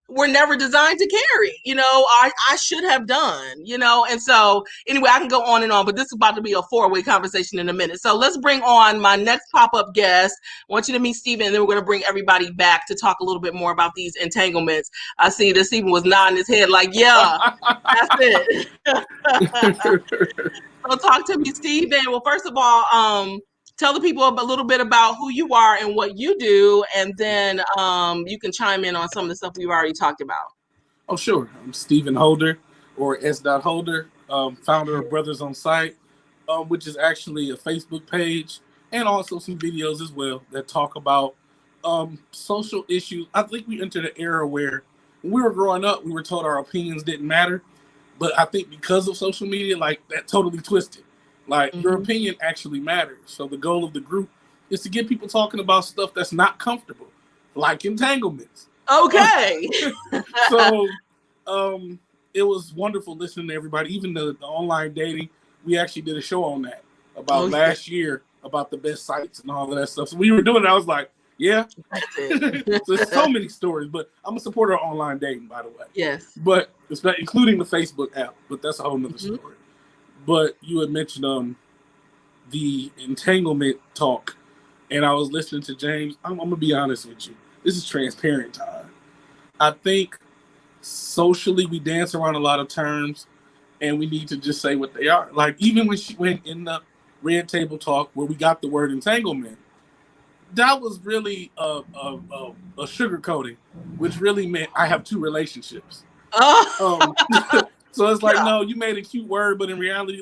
were never designed to carry, I should have done, and so anyway, I can go on and on, but this is about to be a 4-way conversation in a minute. So let's bring on my next pop-up guest. I want you to meet Steven, and then we're going to bring everybody back to talk a little bit more about these entanglements. I see that Steven was nodding his head like, yeah, that's it. So talk to me, Steven. Well, first of all, tell the people a little bit about who you are and what you do, and then you can chime in on some of the stuff we've already talked about. Oh, sure. I'm Steven Holder, or S. Holder, founder of Brothers on Site, which is actually a Facebook page, and also some videos as well that talk about social issues. I think we entered an era where when we were growing up, we were told our opinions didn't matter. But I think because of social media, like, that totally twisted. Like, your opinion actually matters. So the goal of the group is to get people talking about stuff that's not comfortable, like entanglements. Okay. So it was wonderful listening to everybody, even the online dating. We actually did a show on that about last year, about the best sites and all of that stuff. So we were doing it. I was like, yeah. So there's so many stories, but I'm a supporter of online dating, by the way. Yes. But it's not, including the Facebook app, but that's a whole nother story. But you had mentioned the entanglement talk, and I was listening to James. I'm going to be honest with you. This is transparent time. I think socially we dance around a lot of terms, and we need to just say what they are. Like, even when she went in the Red Table Talk where we got the word entanglement, that was really a sugar coating, which really meant I have 2 relationships. So it's like, no, you made a cute word, but in reality,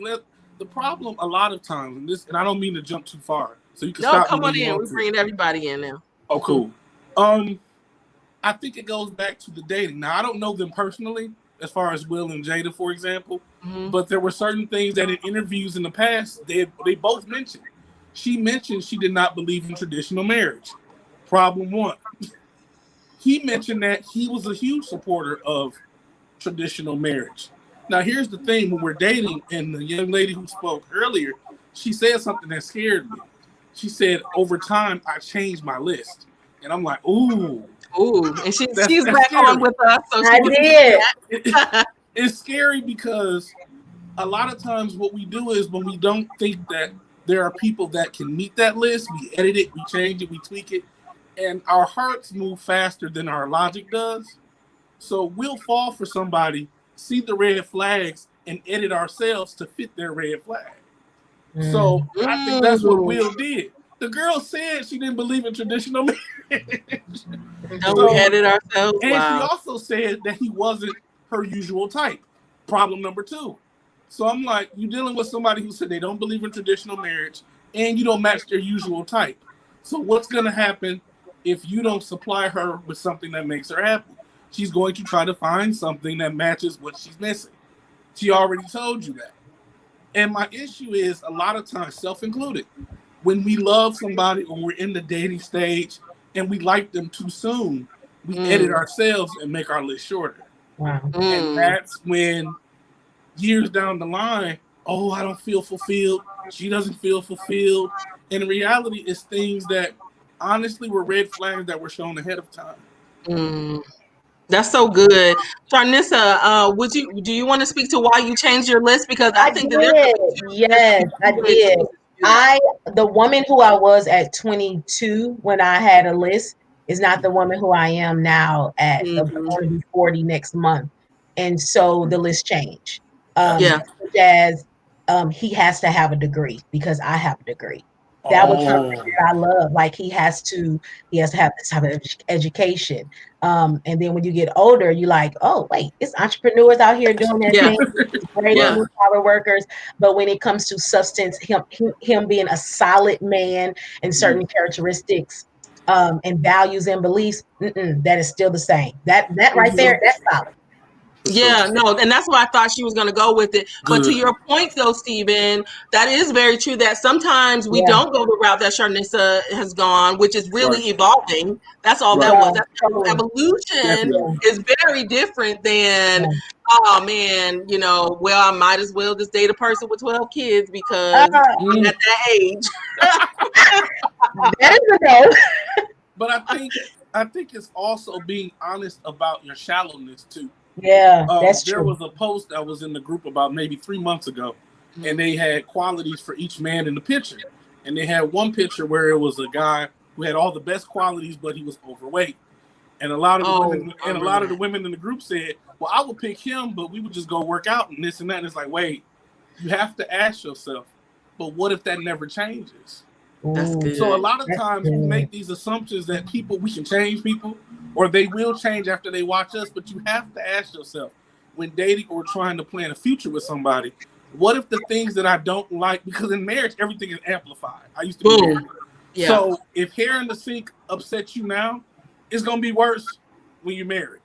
the problem a lot of times, and I don't mean to jump too far, so you can stop. Come on in. We're bringing everybody in now. Oh, cool. I think it goes back to the dating. Now, I don't know them personally, as far as Will and Jada, for example, but there were certain things that in interviews in the past, they both mentioned. She mentioned she did not believe in traditional marriage. Problem 1. He mentioned that he was a huge supporter of traditional marriage. Now, here's the thing. When we're dating, and the young lady who spoke earlier, she said something that scared me. She said, over time, I changed my list. And I'm like, ooh. Ooh, and she's back scary. On with us. So I did. It's scary because a lot of times what we do is when we don't think that there are people that can meet that list, we edit it, we change it, we tweak it, and our hearts move faster than our logic does. So we'll fall for somebody, see the red flags, and edit ourselves to fit their red flag. So I think that's what Will did. The girl said she didn't believe in traditional marriage. So we edit ourselves. And she also said that he wasn't her usual type. Problem number 2. So I'm like, you're dealing with somebody who said they don't believe in traditional marriage and you don't match their usual type. So what's going to happen if you don't supply her with something that makes her happy? She's going to try to find something that matches what she's missing. She already told you that. And my issue is, a lot of times, self-included, when we love somebody or we're in the dating stage and we like them too soon, we edit ourselves and make our list shorter. Wow. And that's when years down the line, oh, I don't feel fulfilled. She doesn't feel fulfilled. And in reality, it's things that honestly were red flags that were shown ahead of time. That's so good. Sharnissa, do you want to speak to why you changed your list? Because I think that yes, I did. The woman who I was at 22 when I had a list is not the woman who I am now at I'm going to be 40 next month. And so the list changed. As he has to have a degree because I have a degree. That was something that I love. Like he has to have this type of education. And then when you get older, you're like, oh wait, it's entrepreneurs out here doing their thing. It's great blue collar workers. But when it comes to substance, him being a solid man and certain characteristics and values and beliefs, that is still the same. That right there, that's solid. Yeah, no, and that's why I thought she was going to go with it. But to your point, though, Stephen, that is very true that sometimes we don't go the route that Sharnissa has gone, which is really evolving. That's all that was. That evolution is very different than, oh man, well, I might as well just date a person with 12 kids because I'm at that age. That is a no. But I think it's also being honest about your shallowness too. Yeah, that's true. There was a post that was in the group about maybe 3 months ago, and they had qualities for each man in the picture. And they had one picture where it was a guy who had all the best qualities, but he was overweight. And a lot of the women in the group said, "Well, I would pick him, but we would just go work out and this and that." And it's like, wait, you have to ask yourself, but what if that never changes? That's good. So a lot of times we make these assumptions that we can change people or they will change after they watch us. But you have to ask yourself when dating or trying to plan a future with somebody, what if the things that I don't like, because in marriage, everything is amplified. I used to be married. Yeah. So if hair in the sink upsets you now, it's going to be worse when you're married.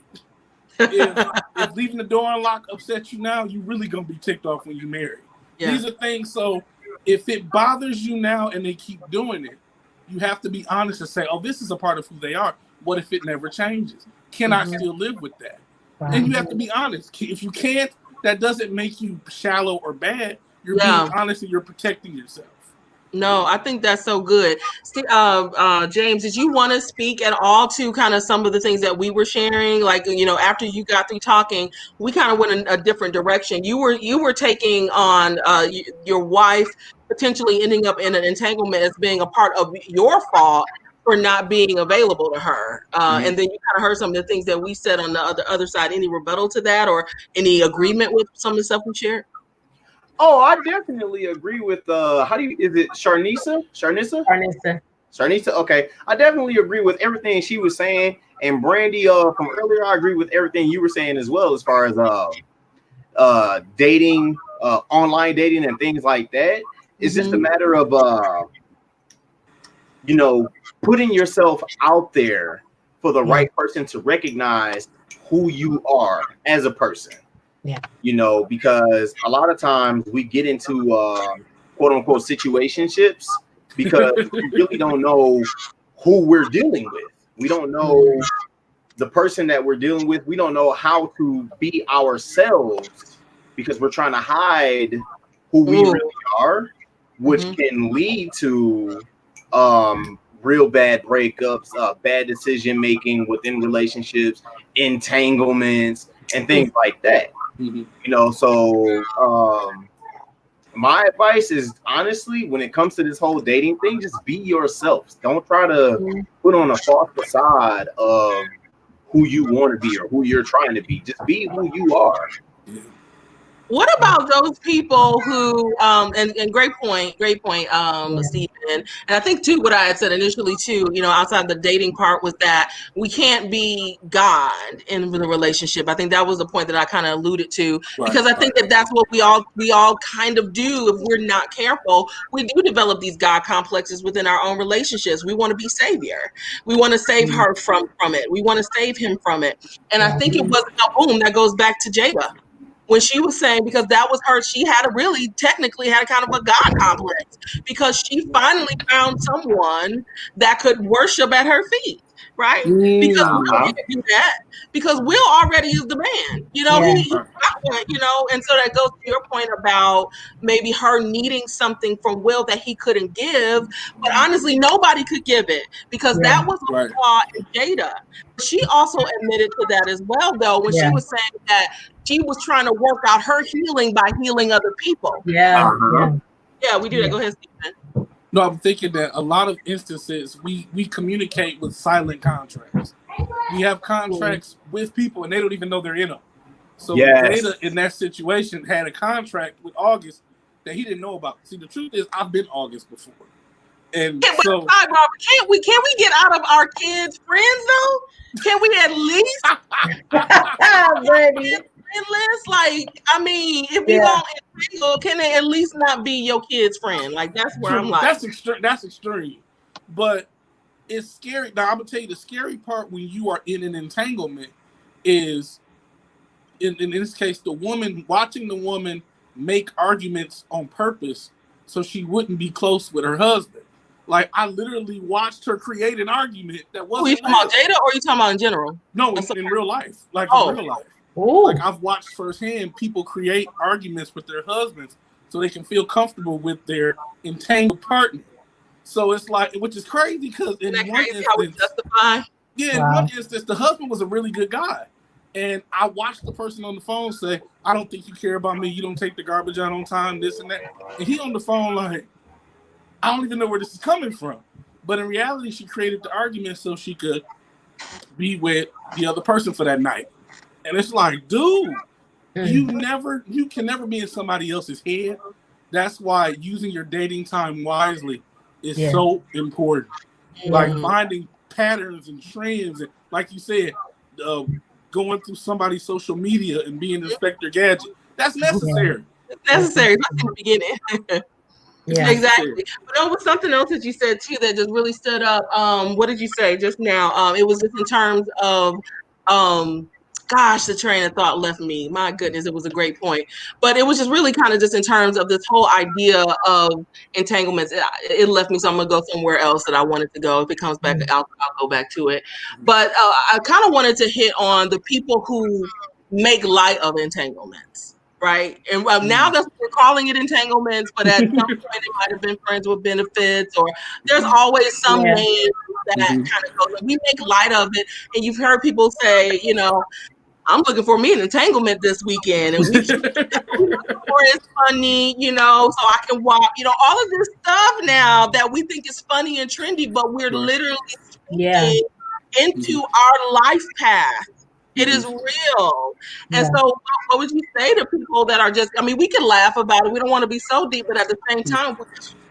If leaving the door unlocked upsets you now, you're really going to be ticked off when you're married. Yeah. These are things. So if it bothers you now and they keep doing it, you have to be honest and say, oh, this is a part of who they are. What if it never changes? Can I still live with that? Wow. And you have to be honest. If you can't, that doesn't make you shallow or bad. You're being honest and you're protecting yourself. No, I think that's so good. James, did you want to speak at all to kind of some of the things that we were sharing? Like, after you got through talking, we kind of went in a different direction. You were taking on your wife potentially ending up in an entanglement as being a part of your fault for not being available to her. And then you kind of heard some of the things that we said on the other side. Any rebuttal to that or any agreement with some of the stuff we shared? Oh, I definitely agree with is it Sharnissa? Sharnissa. Okay. I definitely agree with everything she was saying. And Brandy, from earlier, I agree with everything you were saying as well, as far as dating, online dating and things like that. It's just a matter of putting yourself out there for the right person to recognize who you are as a person. Yeah. Because a lot of times we get into quote unquote situationships because we really don't know who we're dealing with. We don't know the person that we're dealing with. We don't know how to be ourselves because we're trying to hide who we really are, which can lead to real bad breakups, bad decision making within relationships, entanglements, and things like that. So my advice is, honestly, when it comes to this whole dating thing, just be yourself. Don't try to put on a false facade of who you want to be or who you're trying to be. Just be who you are. What about those people who, and great point, Stephen. And I think too, what I had said initially too, outside the dating part was that we can't be God in the relationship. I think that was the point that I kind of alluded to, because I think that's what we all kind of do. If we're not careful, we do develop these God complexes within our own relationships. We want to be savior. We want to save her from it. We want to save him from it. And I think it wasn't a boom. That goes back to Jada. when she was saying, because that was her, she had technically had a kind of a God complex because she finally found someone that could worship at her feet, right? Because Will can't do that because Will already is the man, he's got one, and so that goes to your point about maybe her needing something from Will that he couldn't give, but honestly, nobody could give it because that was a flaw in Jada. She also admitted to that as well, though, when she was saying that she was trying to work out her healing by healing other people. Yeah, we do that. Go ahead, Stephen. No, I'm thinking that a lot of instances we communicate with silent contracts. We have contracts with people and they don't even know they're in them. So Jada in that situation had a contract with August that he didn't know about. See, the truth is I've been August before. And so can we get out of our kids' friends though? Can we at least friendless? Like, I mean, if you don't entangle, can they at least not be your kid's friend? Like, that's where I'm like, that's extreme. But it's scary. Now I'm gonna tell you the scary part when you are in an entanglement is in this case watching the woman make arguments on purpose so she wouldn't be close with her husband. Like, I literally watched her create an argument that wasn't. Are you talking about Jada or are you talking about in general? No, in real life. Like, in real life. Ooh. Like, I've watched firsthand people create arguments with their husbands so they can feel comfortable with their entangled partner. So it's like, which is crazy because in one instance, one instance, the husband was a really good guy. And I watched the person on the phone say, I don't think you care about me. You don't take the garbage out on time, this and that. And he on the phone like, I don't even know where this is coming from. But in reality, she created the argument so she could be with the other person for that night. And it's like, dude, you can never be in somebody else's head. That's why using your dating time wisely is so important. Like finding patterns and trends. And like you said, going through somebody's social media and being Inspector Gadget. That's necessary. It's necessary. That's in the beginning. Yeah, exactly. But there was something else that you said too that just really stood up. What did you say just now? It was just in terms of the train of thought left me. My goodness, it was a great point. But it was just really kind of just in terms of this whole idea of entanglements. It left me, so I'm gonna go somewhere else that I wanted to go. If it comes back, I'll go back to it. But I kind of wanted to hit on the people who make light of entanglements. Right. And now that we're calling it entanglements, but at some point it might have been friends with benefits, or there's always some name that kind of goes. We make light of it. And you've heard people say, I'm looking for me an entanglement this weekend. And we it's funny, so I can walk, all of this stuff now that we think is funny and trendy, but we're literally into our life path. It is real. And so what would you say to people that are just, we can laugh about it. We don't want to be so deep, but at the same time,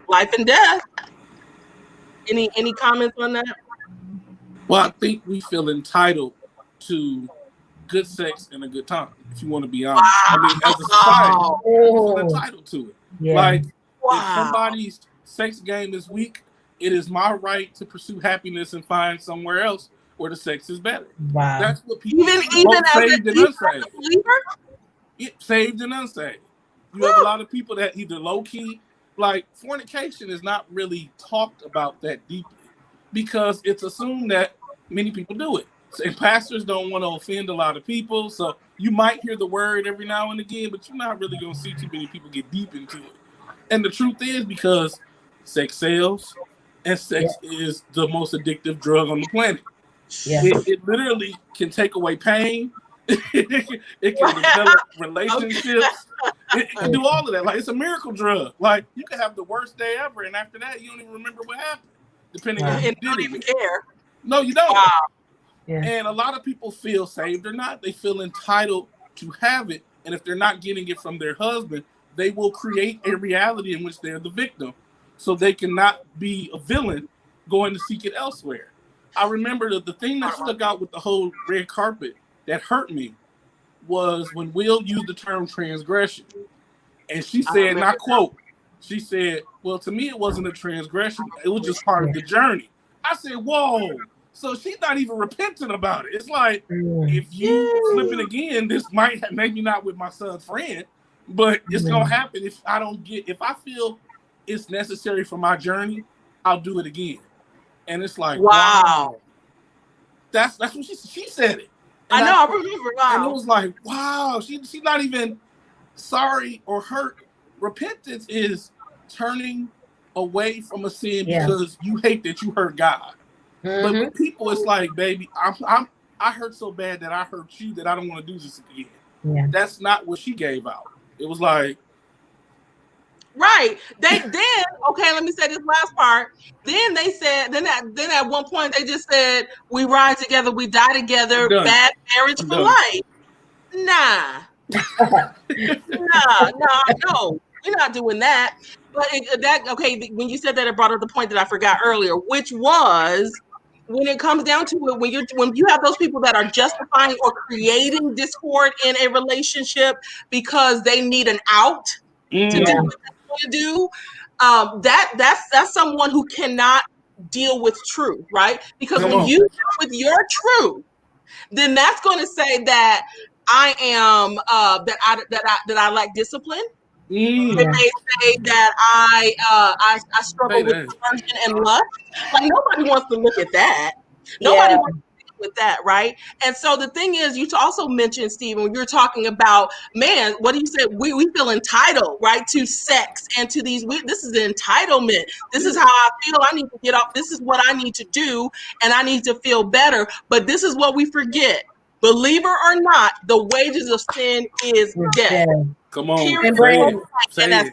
life and death. Any comments on that? Well, I think we feel entitled to good sex and a good time, if you want to be honest. As a society, we feel entitled to it. Yeah. Like, if somebody's sex game is weak, it is my right to pursue happiness and find somewhere else where the sex is better. Wow. That's what people even saved and unsaved. Saved and unsaved. You have a lot of people that either low key, like fornication is not really talked about that deeply because it's assumed that many people do it. And pastors don't want to offend a lot of people, so you might hear the word every now and again, but you're not really going to see too many people get deep into it. And the truth is because sex sells, and sex is the most addictive drug on the planet. Yeah. It literally can take away pain. It can develop relationships. It can do all of that. Like, it's a miracle drug. Like, you can have the worst day ever, and after that, you don't even remember what happened. Depending on who you don't even care. No, you don't. Wow. Yeah. And a lot of people feel saved or not. They feel entitled to have it, and if they're not getting it from their husband, they will create a reality in which they're the victim, so they cannot be a villain going to seek it elsewhere. I remember the thing that stuck out with the whole red carpet that hurt me was when Will used the term transgression. And she said, and I quote, she said, well, to me, it wasn't a transgression. It was just part of the journey. I said, whoa, So she's not even repentant about it. It's like, if you slipping again, this might maybe not with my son's friend, but it's gonna happen if I feel it's necessary for my journey, I'll do it again. And it's like, wow. That's what she said it. And I remember. Wow. And it was like, wow, she's not even sorry or hurt. Repentance is turning away from a sin because you hate that you hurt God. But with people, it's like, baby, I hurt so bad that I hurt you that I don't want to do this again. Yeah. That's not what she gave out. It was like, right. Let me say this last part. Then they said, then at one point they just said, we ride together, we die together, bad marriage for life. Nah. No, we're not doing that. But when you said that, it brought up the point that I forgot earlier, which was, when it comes down to it, when you have those people that are justifying or creating discord in a relationship because they need an out to do what they want to do, that's someone who cannot deal with truth, right? Because when you deal with your truth, then that's going to say that I am that I lack discipline. It may say that I struggle with aversion and lust. Like, nobody wants to look at that. Nobody wants to deal with that, right? And so the thing is, you also mentioned, Stephen, when you're talking about, man, what do you say? We feel entitled, right, to sex and to these. This is an entitlement. This is how I feel. I need to get off. This is what I need to do, and I need to feel better. But this is what we forget. Believer or not, the wages of sin is death. Come on. And at some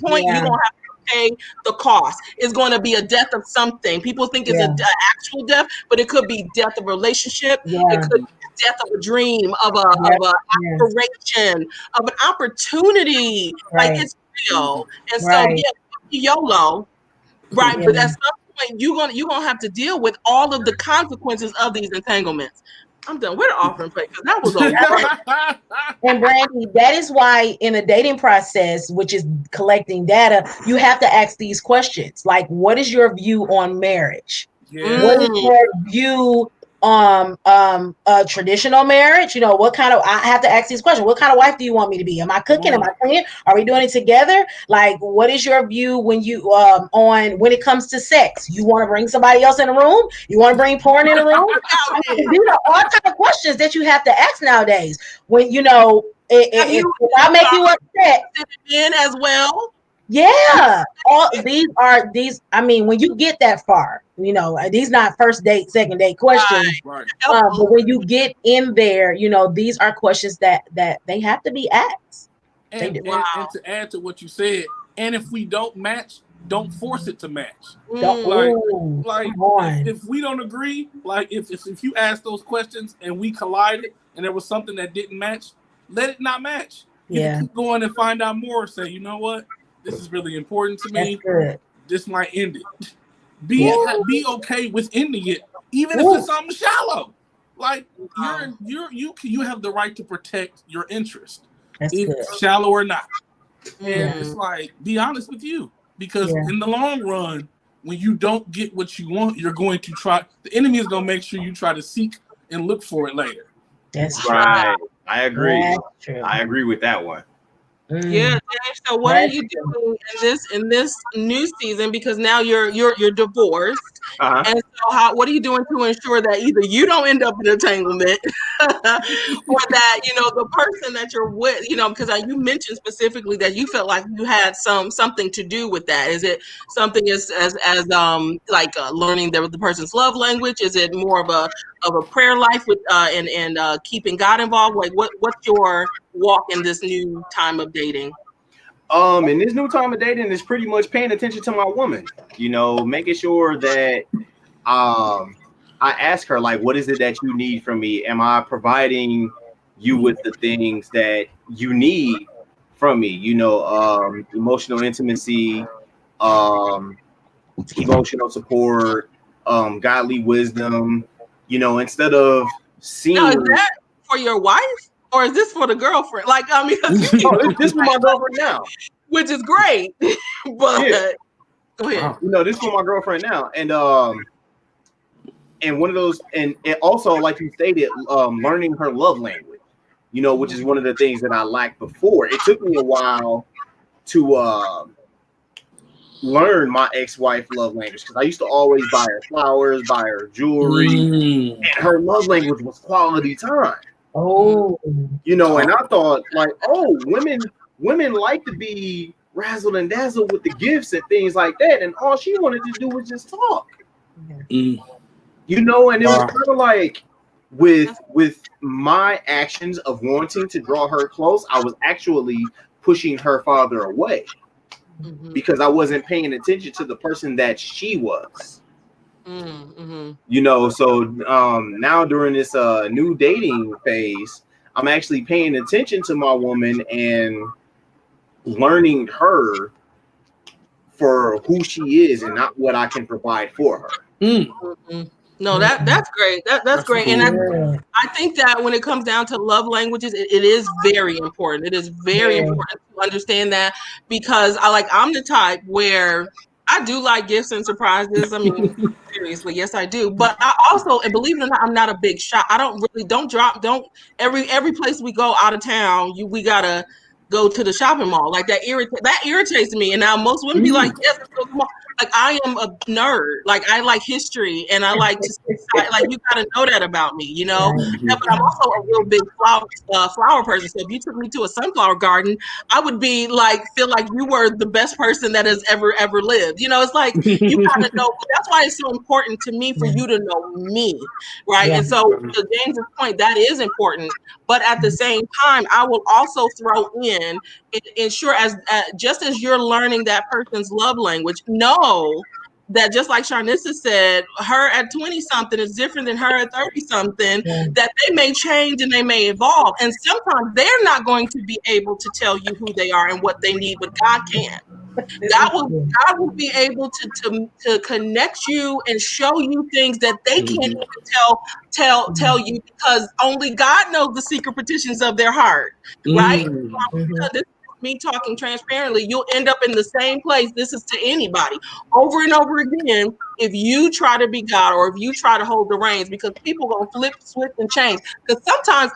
point, you're going to have to pay the cost. It's going to be a death of something. People think it's an actual death, but it could be death of a relationship. It could be death of a dream, of an aspiration, of an opportunity. Like, it's real. And so, YOLO. Right. But at some point, you're gonna have to deal with all of the consequences of these entanglements. I'm done. We're the offering plate because that was a And Brandy, that is why in a dating process, which is collecting data, you have to ask these questions. Like, what is your view on marriage? What is your view on traditional marriage? You know, I have to ask these questions. What kind of wife do you want me to be? Am I cooking? Am I cleaning? Are we doing it together? Like, what is your view when when it comes to sex? You want to bring somebody else in the room? You want to bring porn in the room? These are all kind of questions that you have to ask nowadays. When if I make you upset, in as well. Yeah, all these. I mean, when you get that far, these not first date, second date questions. Right. But when you get in there, these are questions that they have to be asked. And to add to what you said, and if we don't match, don't force it to match. If we don't agree, like if you ask those questions and we collided and there was something that didn't match, let it not match. You can keep going and find out more. Say, you know what? This is really important to me. This might end it. Be okay with ending it, even if it's something shallow. Like you have the right to protect your interest, it's shallow or not. And it's like, be honest with you, because in the long run, when you don't get what you want, you're going to try. The enemy is going to make sure you try to seek and look for it later. That's right. I agree. I agree with that one. Yeah, James. So what are you doing in this new season? Because now you're divorced, and so what are you doing to ensure that either you don't end up in an entanglement, or that the person that you're with, because you mentioned specifically that you felt like you had something to do with that. Is it something as learning the person's love language? Is it more of a prayer life with and keeping God involved? Like what's your walk in this new time of dating? In this new time of dating is pretty much paying attention to my woman, making sure that I ask her, like, what is it that you need from me? Am I providing you with the things that you need from me? Emotional intimacy, emotional support, godly wisdom, instead of seeing. Now, is that for your wife? Or is this for the girlfriend? Like, this is for my girlfriend now, which is great. But go ahead. This is for my girlfriend now, and one of those, and also, like you stated, learning her love language, which is one of the things that I lacked before. It took me a while to learn my ex-wife love language, because I used to always buy her flowers, buy her jewelry, and her love language was quality time. Oh, And I thought, like, oh, women like to be razzled and dazzled with the gifts and things like that, and all she wanted to do was just talk. And it was kind of like with my actions of wanting to draw her close, I was actually pushing her father away, because I wasn't paying attention to the person that she was. So now during this new dating phase, I'm actually paying attention to my woman and learning her for who she is and not what I can provide for her. No, that's great. That's great. Cool. And I think that when it comes down to love languages, it is very important. It is very important to understand that, because I'm the type where I do like gifts and surprises. I mean, seriously, yes, I do. But I also, and believe it or not, I'm not a big shop. I don't every place we go out of town, we gotta go to the shopping mall. Like that irritates me. And now most women be like, yes, let's go to the mall. Like, I am a nerd. Like, I like history, and I like to you gotta know that about me, Yeah, but I'm also a real big flower person. So if you took me to a sunflower garden, I would be feel like you were the best person that has ever lived. It's like, you gotta know. That's why it's so important to me for you to know me, right? And so, to James's point, that is important. But at the same time, I will also throw in, ensure just as you're learning that person's love language, know that just like Sharnissa said, her at 20-something is different than her at 30-something, that they may change and they may evolve. And sometimes they're not going to be able to tell you who they are and what they need, but God can. God will be able to connect you and show you things that they can't even tell you, because only God knows the secret petitions of their heart, right? This is me talking transparently. You'll end up in the same place. This is to anybody over and over again if you try to be God, or if you try to hold the reins, because people gonna flip, switch, and change. Because sometimes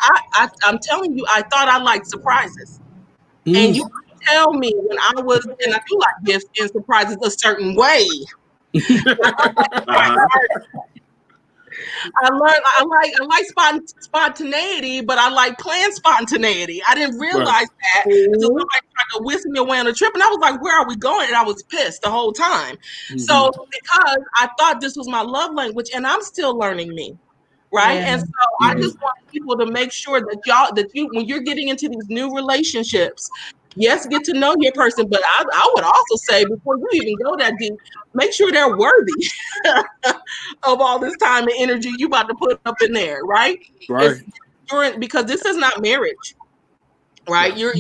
I'm telling you, I thought I liked surprises, and you tell me when I was, and I do like gifts and surprises a certain way. I like spontaneity, but I like planned spontaneity. I didn't realize that until somebody tried to whisk me away on a trip, and I was like, "Where are we going?" And I was pissed the whole time. So because I thought this was my love language, and I'm still learning me. Right. And so I just want people to make sure that when you're getting into these new relationships, yes, get to know your person. But I would also say, before you even go that deep, make sure they're worthy of all this time and energy you about to put up in there. Right. Because this is not marriage. Right. You're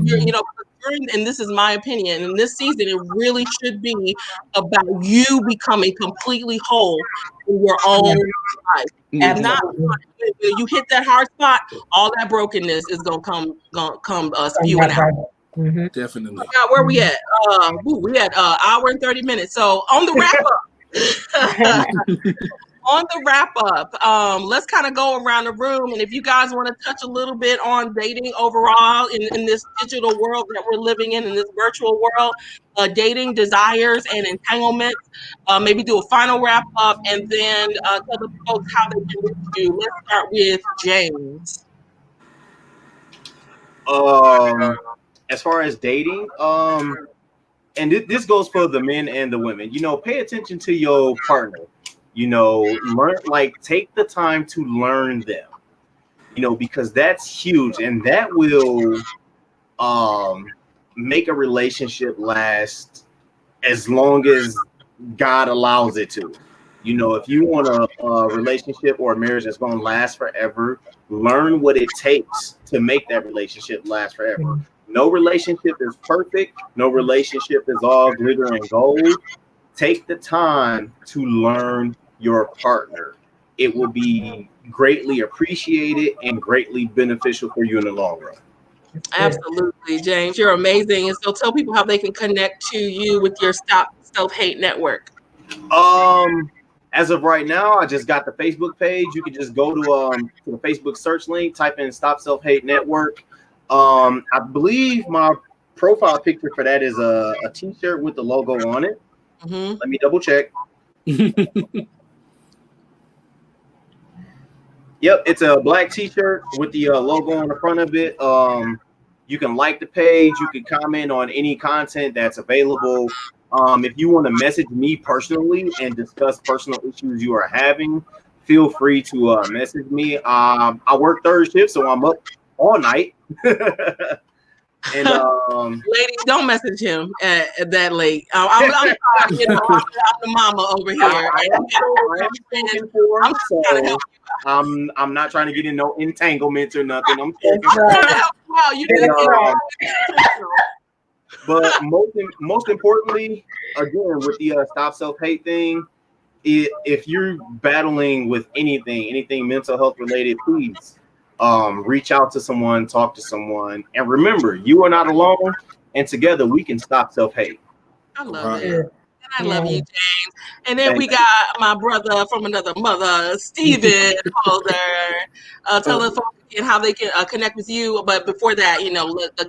and this is my opinion, in this season, it really should be about you becoming completely whole in your own life. And not you hit that hard spot, all that brokenness is gonna come spewing out. Definitely. Now, where we at? We at hour and 30 minutes. So on the wrap up, let's kind of go around the room, and if you guys want to touch a little bit on dating overall in this digital world that we're living in this virtual world, dating, desires, and entanglements, maybe do a final wrap up, and then tell the folks how they can reach you. Let's start with James. As far as dating, and this goes for the men and the women, pay attention to your partner. Learn, take the time to learn them, because that's huge, and that will make a relationship last as long as God allows it to. If you want a relationship or a marriage that's going to last forever, learn what it takes to make that relationship last forever. No relationship is perfect. No relationship is all glitter and gold. Take the time to learn your partner. It will be greatly appreciated and greatly beneficial for you in the long run. Absolutely, James. You're amazing. And so tell people how they can connect to you with your Stop Self-Hate Network. As of right now, I just got the Facebook page. You can just go to the Facebook search link, type in Stop Self Hate Network. I believe my profile picture for that is a t-shirt with the logo on it. Mm-hmm. Let me double check. Yep, it's a black t-shirt with the logo on the front of it. You can like the page. You can comment on any content that's available. If you want to message me personally and discuss personal issues you are having, feel free to message me. I work third shift, so I'm up all night. And ladies, don't message him at that late. I'm sorry, I'm the mama over here. I'm not trying to get in no entanglements or nothing. I'm trying to help you out. You but most importantly, again, with the Stop Self-Hate thing, if you're battling with anything mental health related, please reach out to someone, talk to someone, and remember, you are not alone, and together we can stop self-hate. I love it. And I love you, James. And then we got my brother from another mother, Steven Holder. Tell us again how they can connect with you. But before that,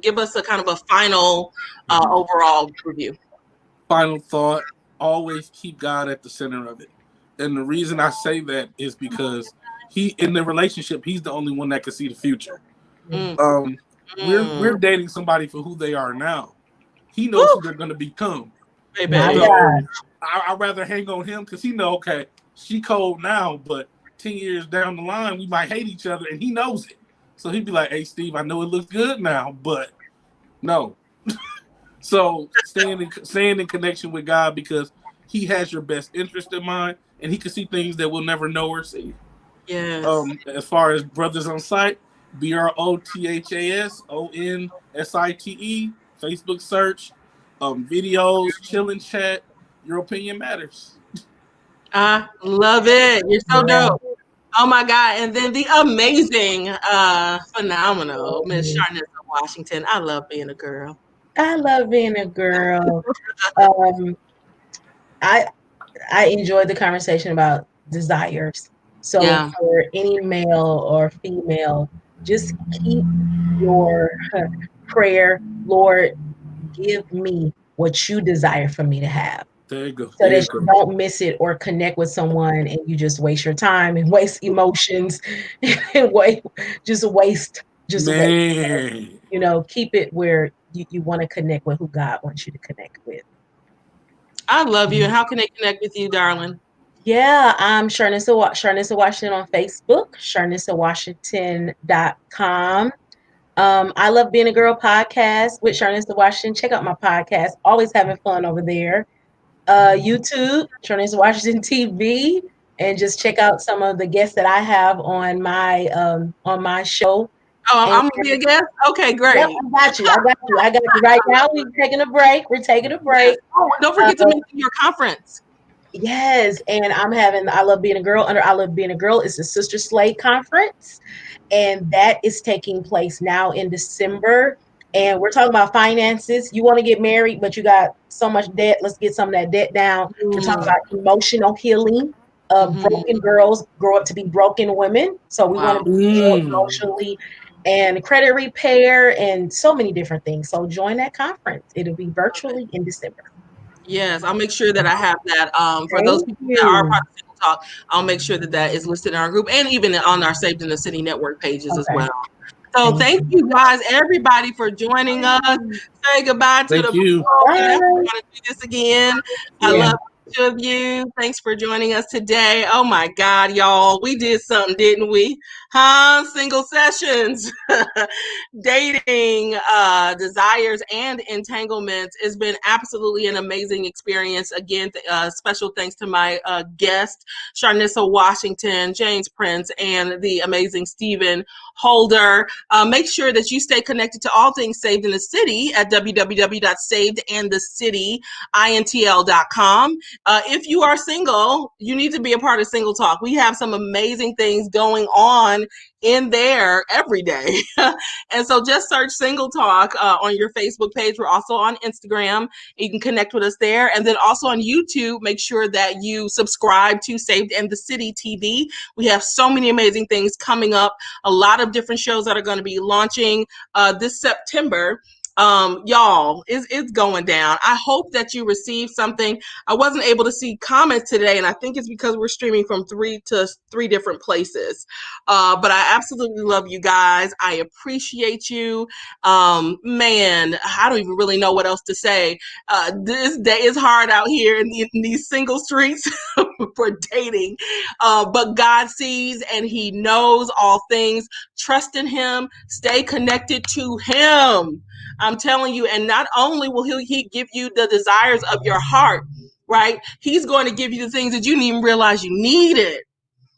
give us a kind of a final overall review. Final thought, always keep God at the center of it. And the reason I say that is because in the relationship, he's the only one that can see the future. We're dating somebody for who they are now. He knows who they're going to become. Hey, so I'd rather hang on him because he know, okay, she cold now, but 10 years down the line, we might hate each other, and he knows it. So he'd be like, hey, Steve, I know it looks good now, but no. So staying in connection with God because he has your best interest in mind, and he can see things that we'll never know or see. Yes. As far as Brothers on Site, BROTHASONSITE, Facebook search, videos, chill and chat. Your opinion matters. I love it. You're so dope. Oh my God. And then the amazing, phenomenal Miss Sharnessa Washington. I love being a girl. I love being a girl. I enjoyed the conversation about desires. So for any male or female, just keep your prayer, Lord, give me what you desire for me to have. There you go. So that you don't miss it or connect with someone and you just waste your time and waste emotions and waste. Keep it where you want to connect with who God wants you to connect with. I love you. And how can they connect with you, darling? Yeah, I'm Sharnessa Washington on Facebook, sharnessawashington.com. I Love Being a Girl podcast with Sharnessa Washington. Check out my podcast. Always having fun over there. YouTube, Sharnessa Washington TV, and just check out some of the guests that I have on my show. Oh, I'm gonna be a guest? Okay, great. Yep, I got you. Right now we're taking a break. Oh, don't forget to mention your conference. Yes, and I'm having I Love Being a Girl under I Love Being a Girl. It's a Sister Slade conference, and that is taking place now in December. And we're talking about finances. You want to get married, but you got so much debt. Let's get some of that debt down. We're talking about emotional healing. Broken girls grow up to be broken women. So we want to be healed emotionally, and credit repair, and so many different things. So join that conference. It'll be virtually in December. Yes, I'll make sure that I have that. For those people that are part of Single Talk, I'll make sure that is listed in our group and even on our Saved in the City network pages as well. So thank you guys, everybody, for joining us. Say goodbye to the people. I want to do this again. I love each of you. Thanks for joining us today. Oh my God, y'all. We did something, didn't we? Single sessions, dating, desires, and entanglements. It's been absolutely an amazing experience. Again, special thanks to my guest, Sharnessa Washington, James Prince, and the amazing Steven Holder. Make sure that you stay connected to all things Saved in the City at www.savedandthecityintl.com. If you are single, you need to be a part of Single Talk. We have some amazing things going on in there every day. And so just search Single Talk on your Facebook page. We're also on Instagram. You can connect with us there. And then also on YouTube, make sure that you subscribe to Saved in the City TV. We have so many amazing things coming up. A lot of different shows that are going to be launching this September. Y'all, it's going down. I hope that you received something. I wasn't able to see comments today, and I think it's because we're streaming from three different places. But I absolutely love you guys. I appreciate you. Man, I don't even really know what else to say. This day is hard out here in these single streets for dating. But God sees and He knows all things. Trust in Him. Stay connected to Him. I'm telling you, and not only will he give you the desires of your heart, right? He's going to give you the things that you didn't even realize you needed.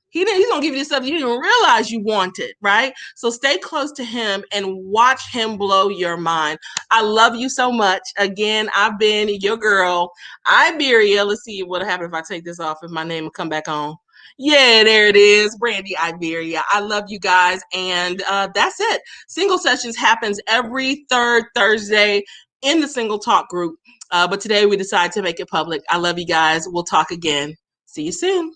He's going to give you the stuff you didn't even realize you wanted, right? So stay close to Him and watch Him blow your mind. I love you so much. Again, I've been your girl, Iberia. Let's see what will happen if I take this off, if my name will come back on. Yeah, there it is. Brandy Iberia. I love you guys. And that's it. Single Sessions happens every third Thursday in the Single Talk group. But today we decided to make it public. I love you guys. We'll talk again. See you soon.